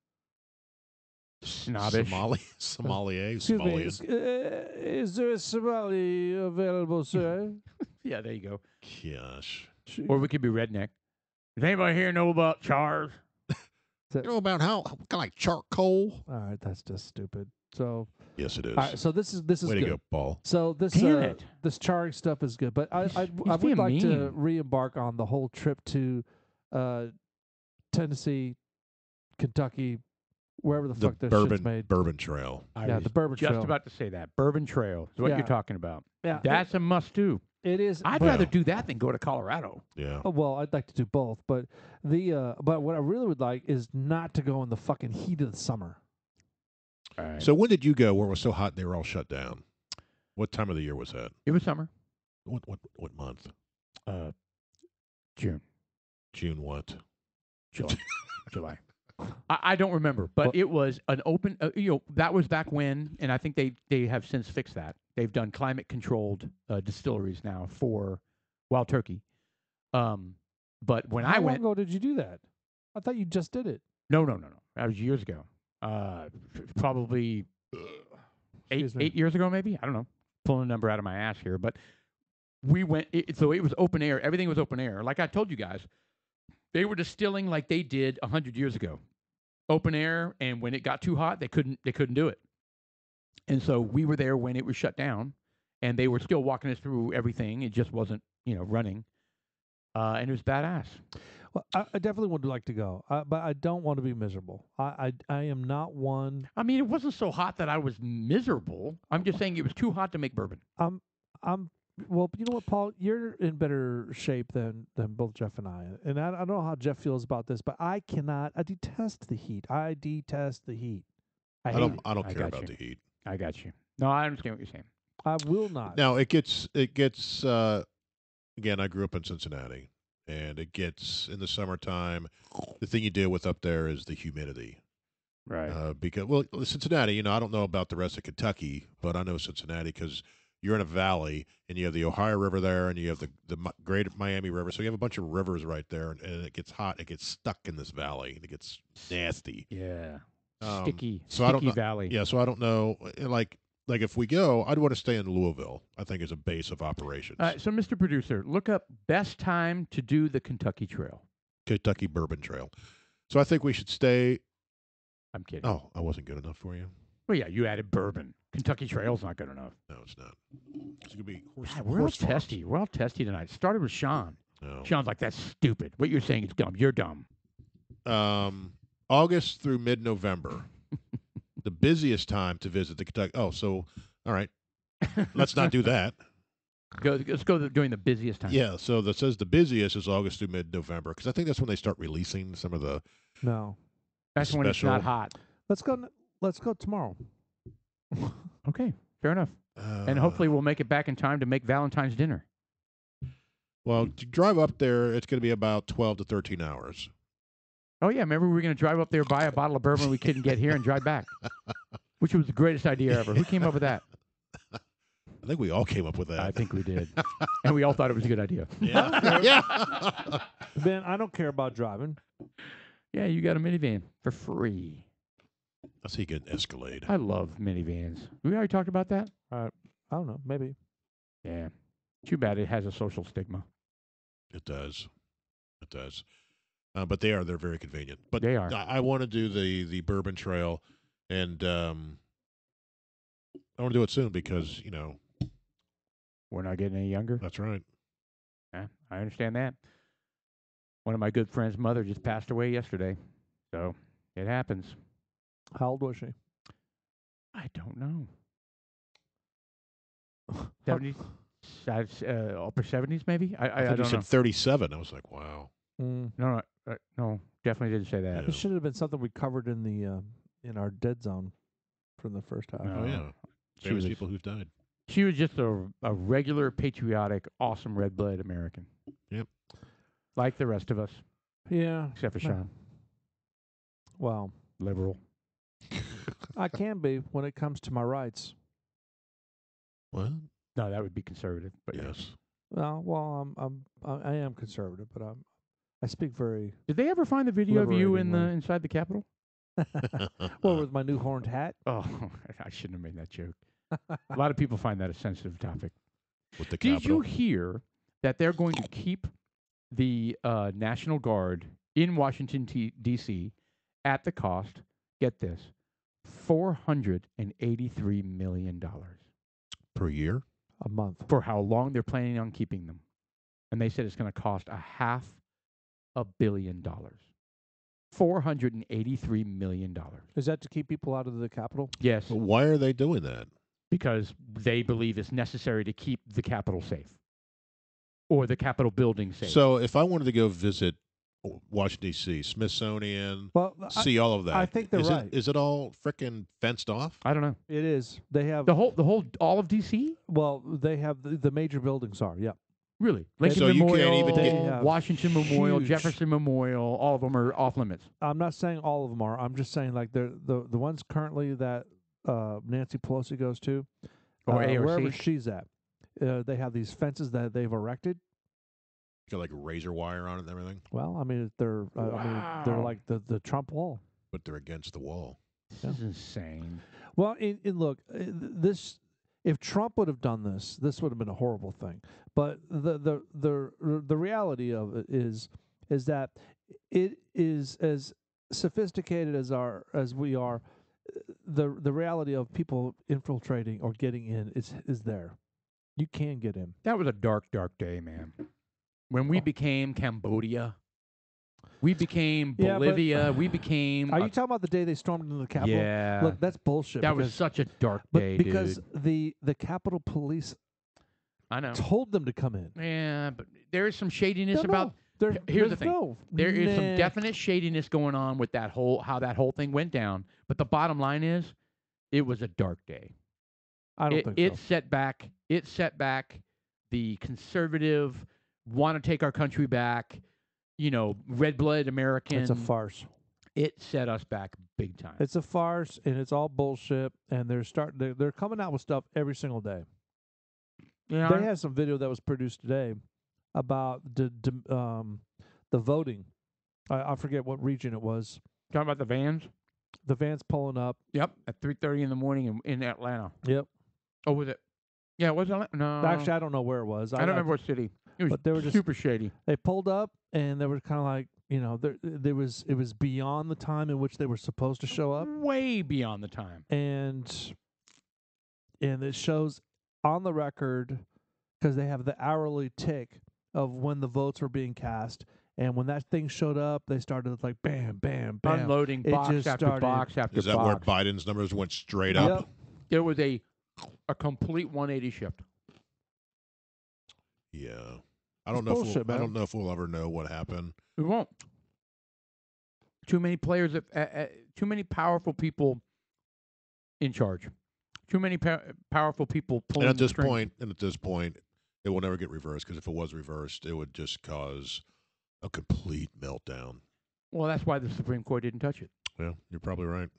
S2: Snobbish.
S3: Sommelier?
S1: Excuse me.
S3: Sommelier?
S1: Is there a Somali available, sir?
S2: Yeah, there you go.
S3: Gosh.
S2: Or we could be redneck. Does anybody here know about chars?
S3: You know about how kind of like charcoal?
S1: All right, that's just stupid. So,
S3: Yes, it is.
S1: all right, so this is
S3: Way to
S1: good.
S3: go, Paul.
S1: So this
S2: Damn it.
S1: this charring stuff is good, but I
S2: He's
S1: would
S2: being
S1: like to
S2: mean.
S1: re-embark on the whole trip to Tennessee, Kentucky, wherever the
S3: The
S1: fuck this shit's made.
S3: bourbon trail.
S2: I
S1: Yeah,
S2: was
S1: the bourbon
S2: just
S1: trail.
S2: about to say that. Bourbon Trail is what
S1: Yeah.
S2: you're talking about.
S1: Yeah,
S2: That's a must-do.
S1: it is.
S2: I'd
S1: but-
S2: rather do that than go to Colorado.
S3: Yeah.
S1: Oh, well, I'd like to do both, but but what I really would like is not to go in the fucking heat of the summer.
S2: All right.
S3: So when did you go where it was so hot and they were all shut down? What time of the year was that?
S2: It was summer.
S3: What month?
S2: June,
S3: June what?
S2: July, July. I don't remember, but
S1: Well-
S2: it was an open. That was back when, and I think they have since fixed that. They've done climate-controlled distilleries now for Wild Turkey. But when
S1: How
S2: I
S1: long
S2: went,
S1: ago did you do that? I thought you just did it.
S2: no, that was years ago. Probably
S1: Excuse me.
S2: 8 years ago, maybe. I don't know. Pulling a number out of my ass here, but we went. So it was open air. Everything was open air. Like I told you guys, they were distilling like they did 100 years ago, open air. And when it got too hot, they couldn't do it. And so we were there when it was shut down, and they were still walking us through everything. It just wasn't, running. And it was badass.
S1: Well, I definitely would like to go, but I don't want to be miserable. I am not one.
S2: I mean, it wasn't so hot that I was miserable. I'm just saying it was too hot to make bourbon.
S1: I'm well. You know what, Paul? You're in better shape than both Jeff and I. And I don't know how Jeff feels about this, but I cannot. I detest the heat. I detest the heat. I hate it.
S3: I don't
S2: I
S3: care
S2: got
S3: about
S2: you.
S3: the heat.
S2: I got you. No, I understand what you're saying.
S1: I will not.
S3: Now it gets again, I grew up in Cincinnati, and it gets in the summertime, the thing you deal with up there is the humidity.
S2: Right.
S3: Because Cincinnati, I don't know about the rest of Kentucky, but I know Cincinnati because you're in a valley and you have the Ohio River there, and you have the Great Miami River. So you have a bunch of rivers right there, and it gets hot. It gets stuck in this valley, and it gets nasty.
S2: Yeah.
S3: Sticky
S2: Sticky valley.
S3: Yeah, so I don't know. Like if we go, I'd want to stay in Louisville. I think is a base of operations.
S2: So, Mr. Producer, look up best time to do the Kentucky Trail.
S3: Kentucky Bourbon Trail. So I think we should stay.
S2: I'm kidding.
S3: Oh, I wasn't good enough for you.
S2: Well, yeah, you added bourbon. Kentucky Trail's not good enough.
S3: No, it's not. It's gonna be horse.
S2: God, we're all
S3: horse farms.
S2: testy. We're all testy tonight. Started with Sean.
S3: No.
S2: Sean's like, that's stupid. What you're saying is dumb. You're dumb.
S3: August through mid-November, the busiest time to visit the Kentucky. Oh, so all right, let's not do that.
S2: Let's go during the busiest time.
S3: Yeah, so that says the busiest is August through mid-November because I think that's when they start releasing some of the.
S1: No.
S2: That's when it's not
S3: special-
S2: hot.
S1: Let's go. Let's go tomorrow.
S2: Okay, fair enough. And hopefully we'll make it back in time to make Valentine's dinner.
S3: Well, to drive up there, it's going to be about 12 to 13 hours.
S2: Oh yeah, remember we were going to drive up there, buy a bottle of bourbon we couldn't get here, and drive back, which was the greatest idea ever. Who came up with that?
S3: I think we all came up with that.
S2: I think we did, and we all thought it was a good idea.
S3: Yeah. Yeah.
S1: Ben, I don't care about driving.
S2: Yeah, you got a minivan for free.
S3: I see you get an Escalade.
S2: I love minivans. We already talked about that.
S1: I don't know. Maybe.
S2: Yeah. Too bad it has a social stigma.
S3: It does. It does. But they're very convenient. But
S2: They are.
S3: I want to do the Bourbon Trail, and I want to do it soon because,
S2: We're not getting any younger.
S3: that's right.
S2: Yeah, I understand that. One of my good friend's mother just passed away yesterday. So it happens.
S1: How old was she?
S2: I don't know. 70s? Upper 70s, maybe? I
S3: I thought you
S2: don't know.
S3: said 37. I was like, wow.
S2: No, definitely didn't say that.
S3: Yeah.
S1: It should have been something we covered in the in our dead zone from the first half.
S2: No.
S3: Oh, yeah.
S2: She
S3: Famous
S2: was-
S3: people who've died.
S2: She was just a regular, patriotic, awesome red-blooded American.
S3: Yep.
S2: Like the rest of us,
S1: Yeah.
S2: except for
S1: Yeah.
S2: Sean.
S1: Well,
S2: Liberal.
S1: I can be when it comes to my rights.
S3: What?
S2: No, that would be conservative. But
S3: Yes.
S1: Well, I am conservative, but I speak very
S2: Did they ever find the video of you in the
S1: Liberating way.
S2: inside the Capitol?
S1: well with my new horned hat.
S2: Oh, I shouldn't have made that joke. A lot of people find that a sensitive topic.
S3: With the
S2: Did
S3: Capitol.
S2: you hear that they're going to keep the National Guard in Washington, D.C. at the cost, get this, $483 million
S3: Per year?
S1: A month.
S2: for how long they're planning on keeping them. And they said it's going to cost $500 million. $483 million.
S1: Is that to keep people out of the Capitol?
S2: Yes,
S3: But why are they doing that?
S2: because they believe it's necessary to keep the Capitol safe or the Capitol building safe.
S3: So if I wanted to go visit Washington, D.C., Smithsonian,
S1: Well,
S3: see all of that.
S1: I think they're
S3: is
S1: right.
S3: Is it all frickin' fenced off?
S2: I don't know.
S1: it is. They have
S2: All of D.C.?
S1: well, they have the major buildings are. Yeah.
S2: Really? Lincoln
S3: So you can't
S2: Memorial,
S3: even
S1: get- They have
S2: Washington Memorial,
S1: huge-
S2: Jefferson Memorial, all of them are off limits.
S1: I'm not saying all of them are. I'm just saying like the ones currently that Nancy Pelosi goes to,
S2: Or AOC.
S1: wherever she's at. They have these fences that they've erected.
S3: Got like razor wire on it and everything,
S1: Well, I mean they're they're
S2: Wow.
S1: like the Trump wall.
S3: but they're against the wall.
S2: This is insane.
S1: Well, look, this if Trump would have done this would have been a horrible thing. But the reality of it is that it is as sophisticated as we are. The reality of people infiltrating or getting in is there. You can get in.
S2: That was a dark, dark day, man. When we became Cambodia, we became
S1: Yeah, but-
S2: Bolivia, we became.
S1: Are you talking about the day they stormed into the Capitol?
S2: Yeah.
S1: Look, that's bullshit.
S2: that was
S1: because-
S2: such a dark
S1: but
S2: day,
S1: because
S2: dude.
S1: the Capitol Police
S2: I know.
S1: told them to come in.
S2: Yeah, but there is some shadiness
S1: No,
S2: about.
S1: no, there-
S2: Here's the
S1: there's
S2: thing.
S1: no-
S2: There is some
S1: nah.
S2: definite shadiness going on with how that whole thing went down. But the bottom line is, it was a dark day.
S1: I don't think
S2: It
S1: so.
S2: set back. It set back the conservative, want to take our country back. Red-blooded American.
S1: It's a farce.
S2: It set us back big time.
S1: It's a farce, and it's all bullshit. And they're coming out with stuff every single day.
S2: Yeah,
S1: They had some video that was produced today about the voting. I forget what region it was.
S2: talking about the vans.
S1: The vans pulling up.
S2: Yep, at 3:30 in the morning in Atlanta.
S1: Yep.
S2: Oh, was it? Yeah, was it? No,
S1: Actually, I don't know where it was.
S2: I don't remember what city. It was
S1: but they were just-
S2: super shady.
S1: They pulled up, and they were kind of like, it was beyond the time in which they were supposed to show up,
S2: Way beyond the time.
S1: and it shows on the record because they have the hourly tick of when the votes were being cast, and when that thing showed up, they started like bam, bam, bam.
S2: Unloading
S1: It
S2: box
S1: just
S2: after
S1: started-
S2: box after
S3: Is that where
S2: box.
S3: Biden's numbers went straight up?
S1: Yep.
S2: It was a complete 180 shift.
S3: Yeah. I don't
S1: It's
S3: know.
S1: bullshit,
S3: I
S1: man.
S3: don't know if we'll ever know what happened.
S2: We won't. Too many players, too many powerful people in charge. Too many powerful people pulling
S3: And at
S2: the
S3: this
S2: strings.
S3: point, It will never get reversed because if it was reversed, it would just cause a complete meltdown.
S2: Well, that's why the Supreme Court didn't touch it.
S3: Yeah, you're probably right.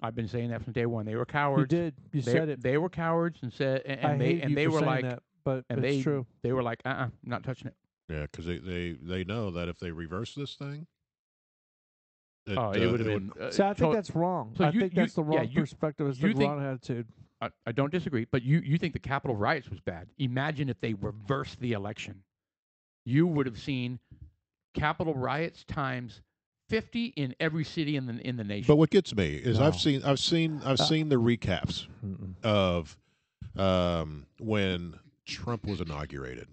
S2: I've been saying that from day one. They were
S1: You
S2: cowards.
S1: did. You
S2: They,
S1: said it.
S2: they were cowards and said,
S1: I
S2: and
S1: hate you
S2: they
S1: for
S2: were
S1: saying
S2: like,
S1: that, but
S2: and
S1: it's true.
S2: they were like, not touching it.
S3: Yeah, because they know that if they reverse this thing,
S2: It would have been.
S1: See, I think that's wrong.
S2: so
S1: I
S2: you-
S1: think that's the
S2: you- yeah,
S1: wrong
S2: you-
S1: perspective. It's
S2: you
S1: the
S2: think-
S1: wrong attitude.
S2: I don't disagree, but you think the Capitol riots was bad. Imagine if they reversed the election. You would have seen Capitol riots times 50 in every city in the nation.
S3: But what gets me is
S1: No.
S3: I've seen the recaps
S1: Mm-mm.
S3: of when Trump was inaugurated.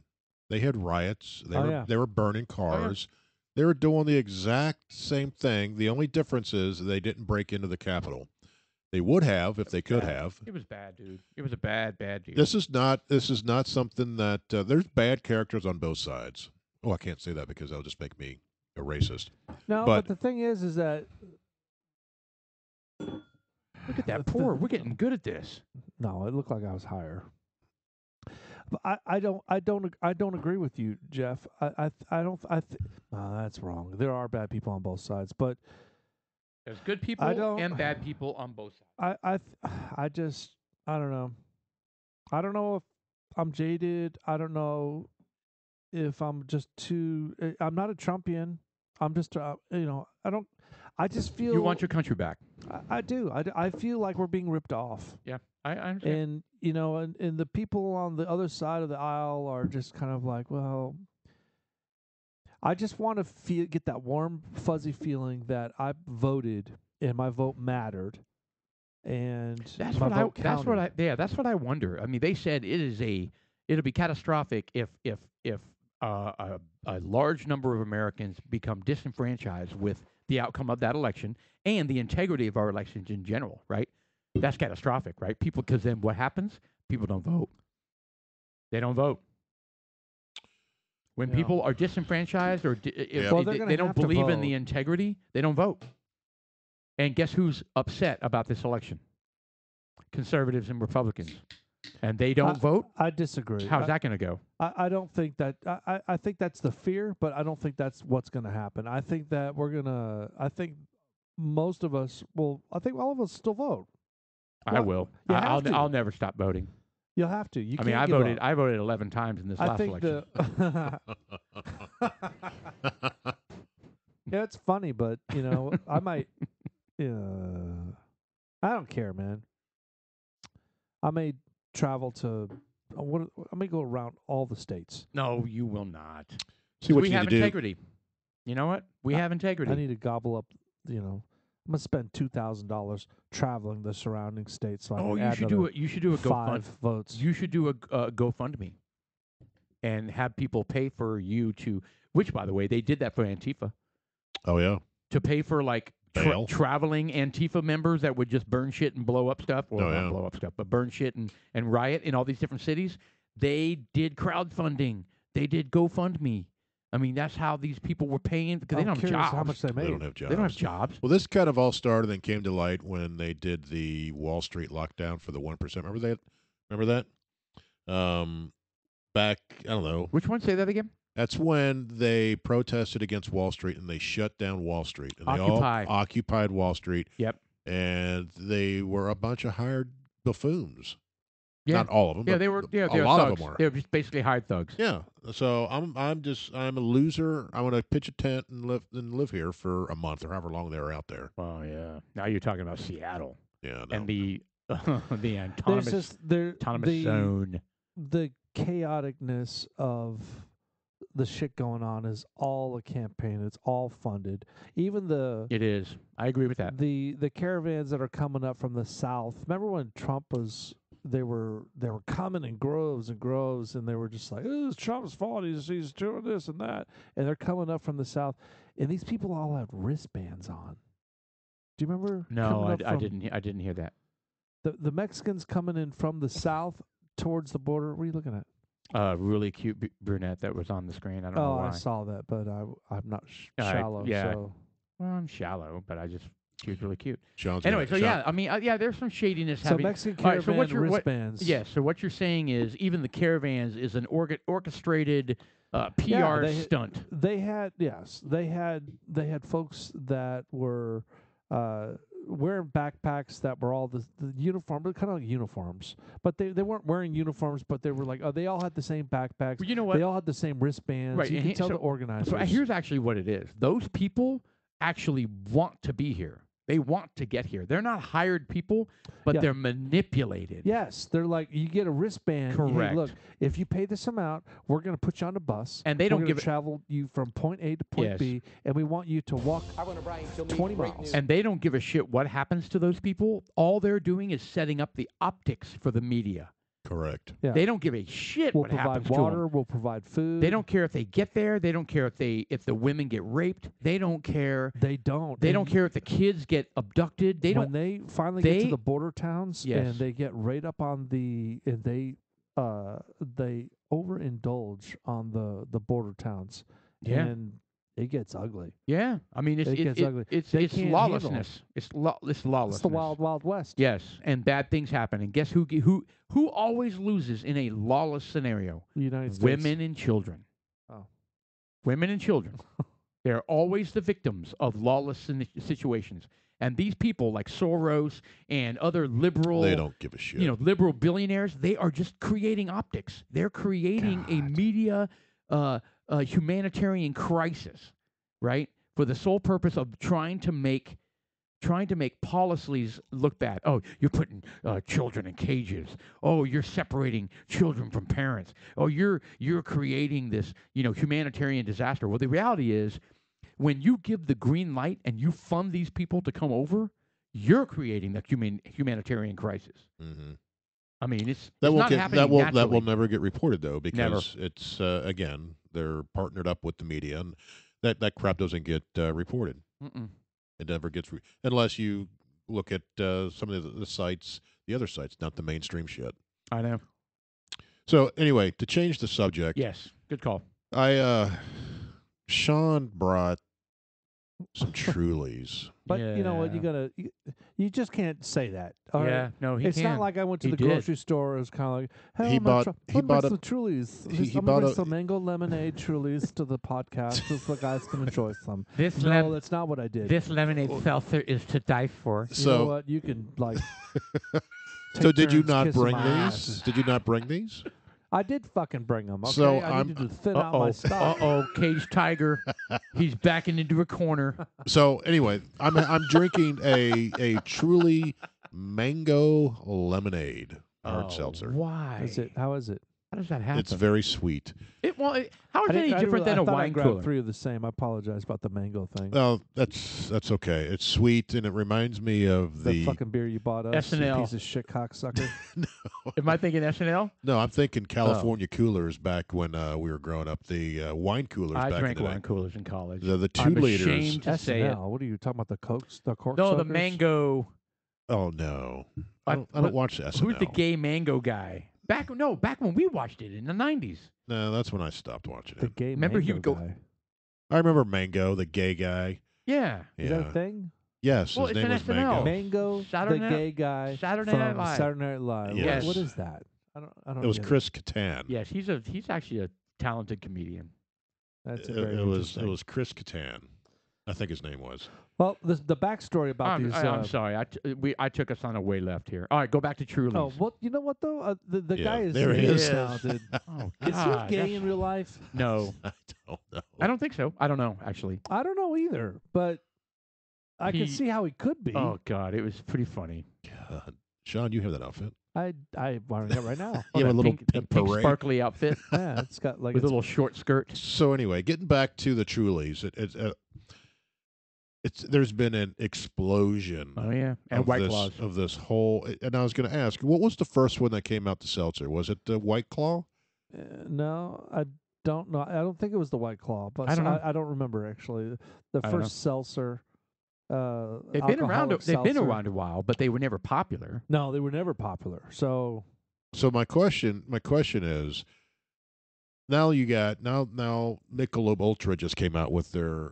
S3: They had riots. They were burning cars. They were doing the exact same thing. The only difference is they didn't break into the Capitol. They would have if they could have.
S2: It was bad, dude. It was a bad deal.
S3: This is not something that there's bad characters on both sides. Oh, I can't say that because that'll just make me a racist.
S1: No,
S3: but-
S1: but the thing is that
S2: Look at that pour. We're getting good at this.
S1: no, it looked like I was higher. But I don't agree with you, Jeff. No, that's wrong. There are bad people on both sides, but
S2: There's good people and bad people on both sides.
S1: I don't know. I don't know if I'm jaded. I don't know if I'm just too. I'm not a Trumpian. I'm just I don't. I just feel
S2: You want your country back.
S1: I do. I feel like we're being ripped off.
S2: Yeah, I understand.
S1: And and the people on the other side of the aisle are just kind of like, well, I just want to get that warm, fuzzy feeling that I voted and my vote mattered, and
S2: That's
S1: my
S2: what
S1: vote
S2: that's what
S1: counted.
S2: that's what I wonder. I mean, they said it'll be catastrophic if a large number of Americans become disenfranchised with the outcome of that election and the integrity of our elections in general, right? That's catastrophic, right? People, because then what happens? People don't vote. They don't vote. When
S1: Yeah.
S2: people are disenfranchised or if
S1: Well, they're gonna
S2: they don't
S1: have to
S2: believe in the
S1: vote.
S2: integrity, they don't vote. And guess who's upset about this election? Conservatives and Republicans. And they don't vote?
S1: I disagree.
S2: How's that going to go?
S1: I don't think that. I think that's the fear, but I don't think that's what's going to happen. I think that I think most of us will. I think all of us still vote.
S2: I
S1: Well,
S2: will.
S1: you have to.
S2: I'll never stop voting.
S1: You'll have to. You
S2: I mean,
S1: can't
S2: I
S1: give
S2: voted.
S1: up.
S2: I voted 11 times in this
S1: I
S2: last
S1: think
S2: election.
S1: Yeah, it's funny, but I might. I don't care, man. I may travel to. I may go around all the states.
S2: No, you will not.
S3: See what
S2: we
S3: you
S2: have
S3: need to do.
S2: integrity. You know what? We have integrity.
S1: I need to gobble up. I'm gonna spend $2,000 traveling the surrounding states. So I can
S2: you
S1: add
S2: should do
S1: another
S2: it. You should do a GoFund.
S1: 5 votes.
S2: You should do a GoFundMe, and have people pay for you to. Which, by the way, they did that for Antifa
S3: Oh yeah.
S2: to pay for like
S3: Bail?
S2: traveling Antifa members that would just burn shit and blow up stuff, or
S3: Oh,
S2: not
S3: yeah.
S2: blow up stuff, but burn shit and riot in all these different cities. They did crowdfunding. They did GoFundMe. I mean, that's how these people were paying because they
S1: I'm
S2: don't have
S1: curious
S2: jobs.
S1: how much they
S3: They
S1: made.
S3: don't have jobs.
S2: They don't have jobs.
S3: Well, this kind of all started and came to light when they did the Wall Street lockdown for the 1%. Remember that? Remember that? Back, I don't know.
S2: Which one? Say that again.
S3: That's when they protested against Wall Street and they shut down Wall Street. And
S2: Occupy.
S3: they all occupied Wall Street.
S2: Yep.
S3: And they were a bunch of hired buffoons.
S2: Yeah.
S3: Not all of them.
S2: Yeah,
S3: but
S2: they were. Yeah,
S3: a
S2: they were
S3: lot
S2: thugs.
S3: of them were.
S2: They were just basically hired thugs.
S3: Yeah. So I'm a loser. I want to pitch a tent and live here for a month or however long they were out there.
S2: Oh yeah. Now you're talking about Seattle
S3: Yeah. No.
S2: and the
S1: There's
S2: autonomous
S1: just
S2: autonomous zone.
S1: the chaoticness of the shit going on is all a campaign. It's all funded. Even
S2: It is. I agree with that.
S1: the caravans that are coming up from the south. Remember when Trump was? They were coming in groves and groves, and they were just like, "Oh, it's Trump's fault. He's doing this and that." And they're coming up from the south, and these people all have wristbands on. Do you remember?
S2: No,
S1: coming up
S2: I
S1: from-
S2: didn't. I didn't hear that.
S1: The Mexicans coming in from the south towards the border. What are you looking at?
S2: Really cute brunette that was on the screen. I don't know
S1: Oh,
S2: why.
S1: I saw that, but I'm not
S2: I-
S1: shallow.
S2: yeah.
S1: So
S2: Well, I'm shallow, but I just She was really cute.
S3: Sean's
S2: Anyway,
S3: gonna-
S2: so
S3: Sean-
S2: I mean, there's some shadiness
S1: So
S2: happening.
S1: Mexican
S2: All right,
S1: caravan
S2: so what you're,
S1: wristbands.
S2: Yes. So what you're saying is even the caravans is an orchestrated PR
S1: Yeah,
S2: stunt.
S1: They had they had folks that were wearing backpacks that were all the uniform, but kind of like uniforms. But they weren't wearing uniforms, but they were like they all had the same backpacks.
S2: Well, you know what?
S1: They all had the same wristbands.
S2: Right,
S1: You
S2: and
S1: could
S2: he-
S1: tell
S2: so-
S1: the organizers.
S2: So here's actually what it is. Those people actually want to be here. They want to get here. They're not hired people, but
S1: Yeah.
S2: they're manipulated.
S1: Yes, they're like you get a wristband. Hey,
S2: Correct.
S1: look, if you pay this amount, we're going to put you on a bus,
S2: And they
S1: We're
S2: don't
S1: gonna
S2: give it-
S1: travel you from point A to point
S2: Yes.
S1: B, and we want you to walk.
S5: Hi, Rona Bryan. Kill me.
S1: 20
S5: Great
S1: miles.
S5: news.
S2: And they don't give a shit what happens to those people. All they're doing is setting up the optics for the media.
S3: Correct.
S1: Yeah.
S2: They don't give a shit
S1: We'll
S2: what
S1: provide
S2: happens
S1: water.
S2: to them.
S1: We'll provide food.
S2: They don't care if they get there. They don't care if the women get raped. They don't care.
S1: They don't.
S2: They
S1: And
S2: don't care if the kids get abducted. They
S1: when
S2: don't.
S1: they finally get to
S2: they-
S1: the border towns
S2: Yes.
S1: and they get right up on the and they overindulge on the border towns.
S2: Yeah.
S1: And it gets ugly.
S2: Yeah. I mean,
S1: It gets ugly.
S2: it's
S1: They
S2: it's
S1: can't handle it.
S2: lawlessness. It's lawlessness.
S1: It's the wild, wild west.
S2: Yes, and bad things happen. And guess who always loses in a lawless scenario?
S1: The United States.
S2: Women and children.
S1: Oh.
S2: Women and children. They're always the victims of lawless situations. And these people like Soros and other liberal
S3: They don't give a shit.
S2: liberal billionaires, they are just creating optics. They're creating a media humanitarian crisis, right? For the sole purpose of trying to make policies look bad. Oh, you're putting children in cages. Oh, you're separating children from parents. Oh, you're creating this, humanitarian disaster. Well, the reality is, when you give the green light and you fund these people to come over, you're creating the humanitarian crisis.
S3: Mm-hmm.
S2: I mean, it's
S3: That
S2: not
S3: won't get
S2: happening
S3: that will
S2: naturally.
S3: never get reported though because it's again they're partnered up with the media and that crap doesn't get reported.
S2: Mm-mm.
S3: It never gets unless you look at some of the sites, the other sites, not the mainstream shit.
S2: I know.
S3: So anyway, to change the subject,
S2: Yes, good call.
S3: Sean brought some Trulies.
S1: But you know what?
S2: Yeah.
S1: You just can't say that. all right?
S2: Yeah, no, he
S1: It's
S2: can.
S1: not like I went to
S2: He
S1: the
S2: did.
S1: grocery store. It was kind of like, hey,
S3: He
S1: I'm gonna
S3: bought-
S1: try-
S3: he
S1: I'm gonna
S3: bought
S1: bring
S3: a-
S1: some Trulies.
S3: he
S1: I'm
S3: bought
S1: gonna bring
S3: a-
S1: some mango lemonade Trulies to the podcast so the guys can enjoy some.
S2: This
S1: No, that's not what I did.
S2: this lemonade seltzer is to die for.
S1: You know
S3: So
S1: what? You can like.
S3: so
S1: take
S3: did you
S1: turns
S3: not
S1: kissing
S3: bring
S1: my
S3: these?
S1: ass.
S3: Did you not bring these?
S1: I did fucking bring them. Okay,
S3: So
S1: I
S3: I'm-
S1: needed to thin out my stock.
S2: Caged tiger. He's backing into a corner.
S3: So anyway, I'm drinking a truly mango lemonade hard seltzer.
S2: Why?
S1: Is it? How is it?
S2: How does that happen?
S3: It's very sweet.
S2: How is it any
S1: I
S2: different than a
S1: thought I
S2: wine
S1: grabbed
S2: cooler?
S1: 3 of the same. I apologize about the mango thing.
S3: Well, that's okay. It's sweet and it reminds me of
S1: the
S3: the.
S1: fucking beer you bought us, you
S2: SNL.
S1: piece of shit cocksucker.
S2: Am I thinking SNL?
S3: No, I'm thinking
S1: Oh.
S3: California coolers back when we were growing up. The wine coolers
S2: I
S3: back
S2: drank
S3: in the
S2: wine coolers in college.
S3: The 2
S2: I'm
S3: liters.
S2: ashamed to say it.
S1: SNL. What are you talking about? The cokes, the cork
S2: No, the
S1: suckers?
S2: mango.
S3: Oh no, I don't
S2: what-
S3: watch SNL.
S2: Who's the gay mango guy? Back when we watched it in the 90s.
S3: No, that's when I stopped watching
S1: The
S3: it.
S1: gay
S2: Remember he
S1: mango
S2: would go-
S1: guy.
S3: I remember Mango, the gay guy.
S2: Yeah.
S1: Is that a thing?
S3: Yes,
S2: Well,
S3: his
S2: it's
S3: name
S2: an
S3: was
S2: SNL.
S3: Mango.
S1: Mango,
S2: Saturday
S1: the
S2: Night-
S1: gay guy
S2: Saturday
S1: from
S2: Night Live.
S1: Saturday Night Live.
S3: Yes.
S1: What is that? I don't.
S3: It was
S1: get
S3: Chris Kattan.
S2: Yes, he's actually a talented comedian.
S1: That's
S3: It,
S1: very
S3: it was
S1: interesting.
S3: Chris Kattan. I think his name was.
S1: Well, the backstory about these.
S2: I'm sorry. I took us on a way left here. All right, go back to Truly's.
S1: Oh, well, you know what though? The
S3: Yeah,
S1: guy is
S3: there he
S1: really
S3: is.
S1: talented.
S2: Oh,
S1: Is
S2: God,
S1: he gay
S2: that's-
S1: in real life?
S2: No,
S3: I don't know.
S2: I don't think so. I don't know actually.
S1: I don't know either, but I can
S2: He-
S1: see how he could be.
S2: Oh God, it was pretty funny.
S3: God. Sean, you have that outfit.
S1: I wearing it right now.
S3: You have a
S2: that
S3: little
S2: pink
S3: parade.
S2: sparkly outfit
S1: Yeah, it's got like
S2: with a
S1: it's
S2: little short skirt.
S3: So anyway, getting back to the Trulies, there's been an explosion
S2: Oh yeah, and
S3: of
S2: White
S3: this
S2: Claws.
S3: of this whole. And I was going to ask, what was the first one that came out to seltzer? Was it the White Claw?
S1: no, I don't know. I don't think it was the White Claw, but
S2: I don't know.
S1: I don't remember actually. The
S2: I don't
S1: first seltzer.
S2: They've been around.
S1: alcoholic
S2: They've been
S1: seltzer.
S2: around a while, but they were never popular.
S1: No, they were never popular. So
S3: So my question is, now you got now Michelob Ultra just came out with their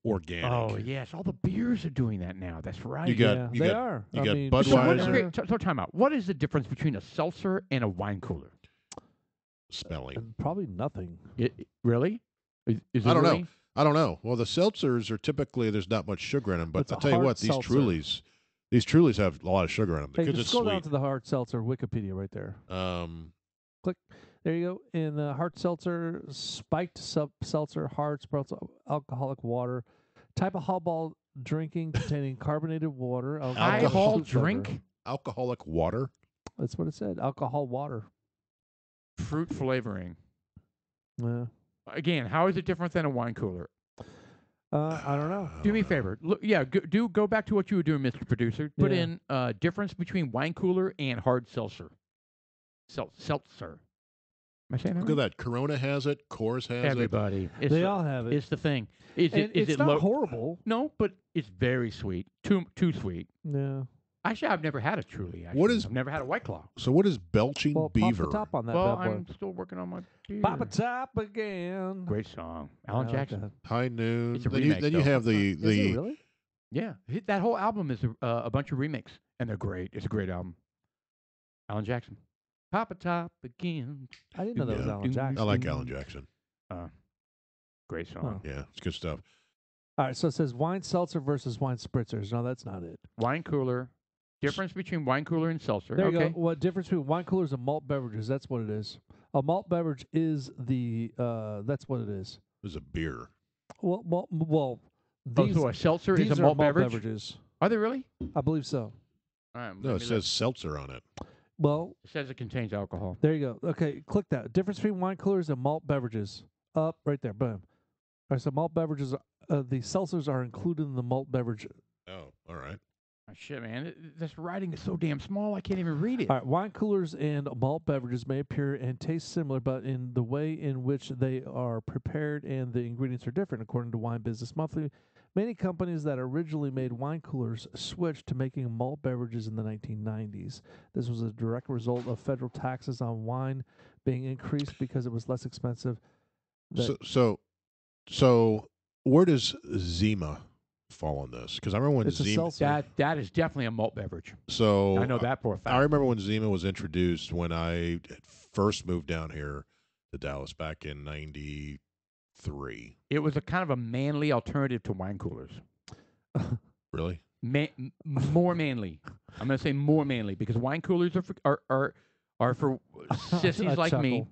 S3: organic.
S2: Oh yes, all the beers are doing that now. That's right.
S3: You got
S1: yeah,
S3: you
S1: they
S3: got
S1: are.
S3: you
S1: I
S3: got
S1: mean,
S3: Budweiser.
S2: So time out. What is the difference between a seltzer and a wine cooler?
S3: Spelling.
S1: Probably nothing.
S2: Really? Is it
S3: I don't know.
S2: really?
S3: I don't know. Well, the seltzers are typically there's not much sugar in them, but
S1: It's
S3: I'll
S1: a
S3: tell you
S1: hard
S3: what,
S1: seltzer.
S3: these Trulies have a lot of sugar in them
S1: Hey,
S3: because
S1: just
S3: it's
S1: scroll
S3: sweet.
S1: down to the hard seltzer Wikipedia right there. Click. There you go. In the hard seltzer, spiked seltzer, hard alcoholic water, type of highball drinking containing carbonated water.
S2: Highball
S1: fruit flavor.
S2: drink,
S3: Alcoholic water.
S1: That's what it said. Alcohol water.
S2: fruit flavoring.
S1: Yeah.
S2: Again, how is it different than a wine cooler?
S1: I don't know.
S2: Do me a favor. Look, go back to what you were doing, Mr. Producer. Put
S1: Yeah.
S2: in difference between wine cooler and hard seltzer. Seltzer. Am I saying that
S3: Look
S2: right?
S3: at that. Corona has it. Coors has
S2: Everybody. It's
S1: They all have it.
S2: It's the thing. Is
S1: And
S2: is
S1: it's
S2: it
S1: not
S2: low?
S1: horrible.
S2: No, but it's very sweet. Too sweet.
S1: Yeah.
S2: Actually, I've never had a Truly. Actually.
S3: What is-
S2: I've never had a White Claw.
S3: it. So what is belching
S1: Well,
S3: beaver?
S1: pop the top on that
S2: Well,
S1: bad boy.
S2: I'm still working on my beer.
S1: Pop a top again.
S2: Great song,
S1: I
S2: Alan
S1: like
S2: Jackson.
S1: that.
S3: High noon.
S2: It's a
S3: then
S2: remake,
S3: you
S2: though.
S3: have the
S1: Is it really?
S2: Yeah, that whole album is a bunch of remakes, and they're great. It's a great album. Alan Jackson. Pop a top again.
S1: I didn't know that was
S3: Yeah.
S1: Alan Jackson.
S3: I like Alan Jackson.
S2: Great song.
S3: Yeah, it's good stuff.
S1: All right, so it says wine seltzer versus wine spritzers. No, that's not it.
S2: Wine cooler. Difference between wine cooler and seltzer.
S1: There you
S2: okay.
S1: go. What difference between wine coolers and malt beverages? That's what it is. A malt beverage is the. That's what it is.
S3: There's a beer.
S1: Well,
S2: Oh,
S1: these,
S2: so a seltzer
S1: these
S2: is a
S1: are
S2: malt beverage?
S1: beverages.
S2: Are they really?
S1: I believe so.
S2: All right,
S3: No,
S2: let
S3: it
S2: me
S3: says
S2: look.
S3: seltzer on it.
S1: Well,
S2: It says it contains alcohol.
S1: there you go. Okay, click that. Difference between wine coolers and malt beverages. Up right there. Boom. All right, so malt beverages. The seltzers are included in the malt beverage.
S3: Oh, all right.
S2: Oh, shit, man. This writing is so damn small, I can't even read it.
S1: All right, wine coolers and malt beverages may appear and taste similar, but in the way in which they are prepared and the ingredients are different, according to Wine Business Monthly. Many companies that originally made wine coolers switched to making malt beverages in the 1990s. This was a direct result of federal taxes on wine being increased because it was less expensive.
S3: So where does Zima fall on this? Because I remember when
S1: It's a
S3: Zima.
S1: seltzer.
S2: That is definitely a malt beverage.
S3: So
S2: I know that for a fact.
S3: I remember when Zima was introduced when I first moved down here to Dallas back in '93.
S2: It was a kind of a manly alternative to wine coolers.
S3: Really?
S2: More manly. I'm going to say more manly because wine coolers are for sissies
S1: A
S2: like me.
S1: chuckle.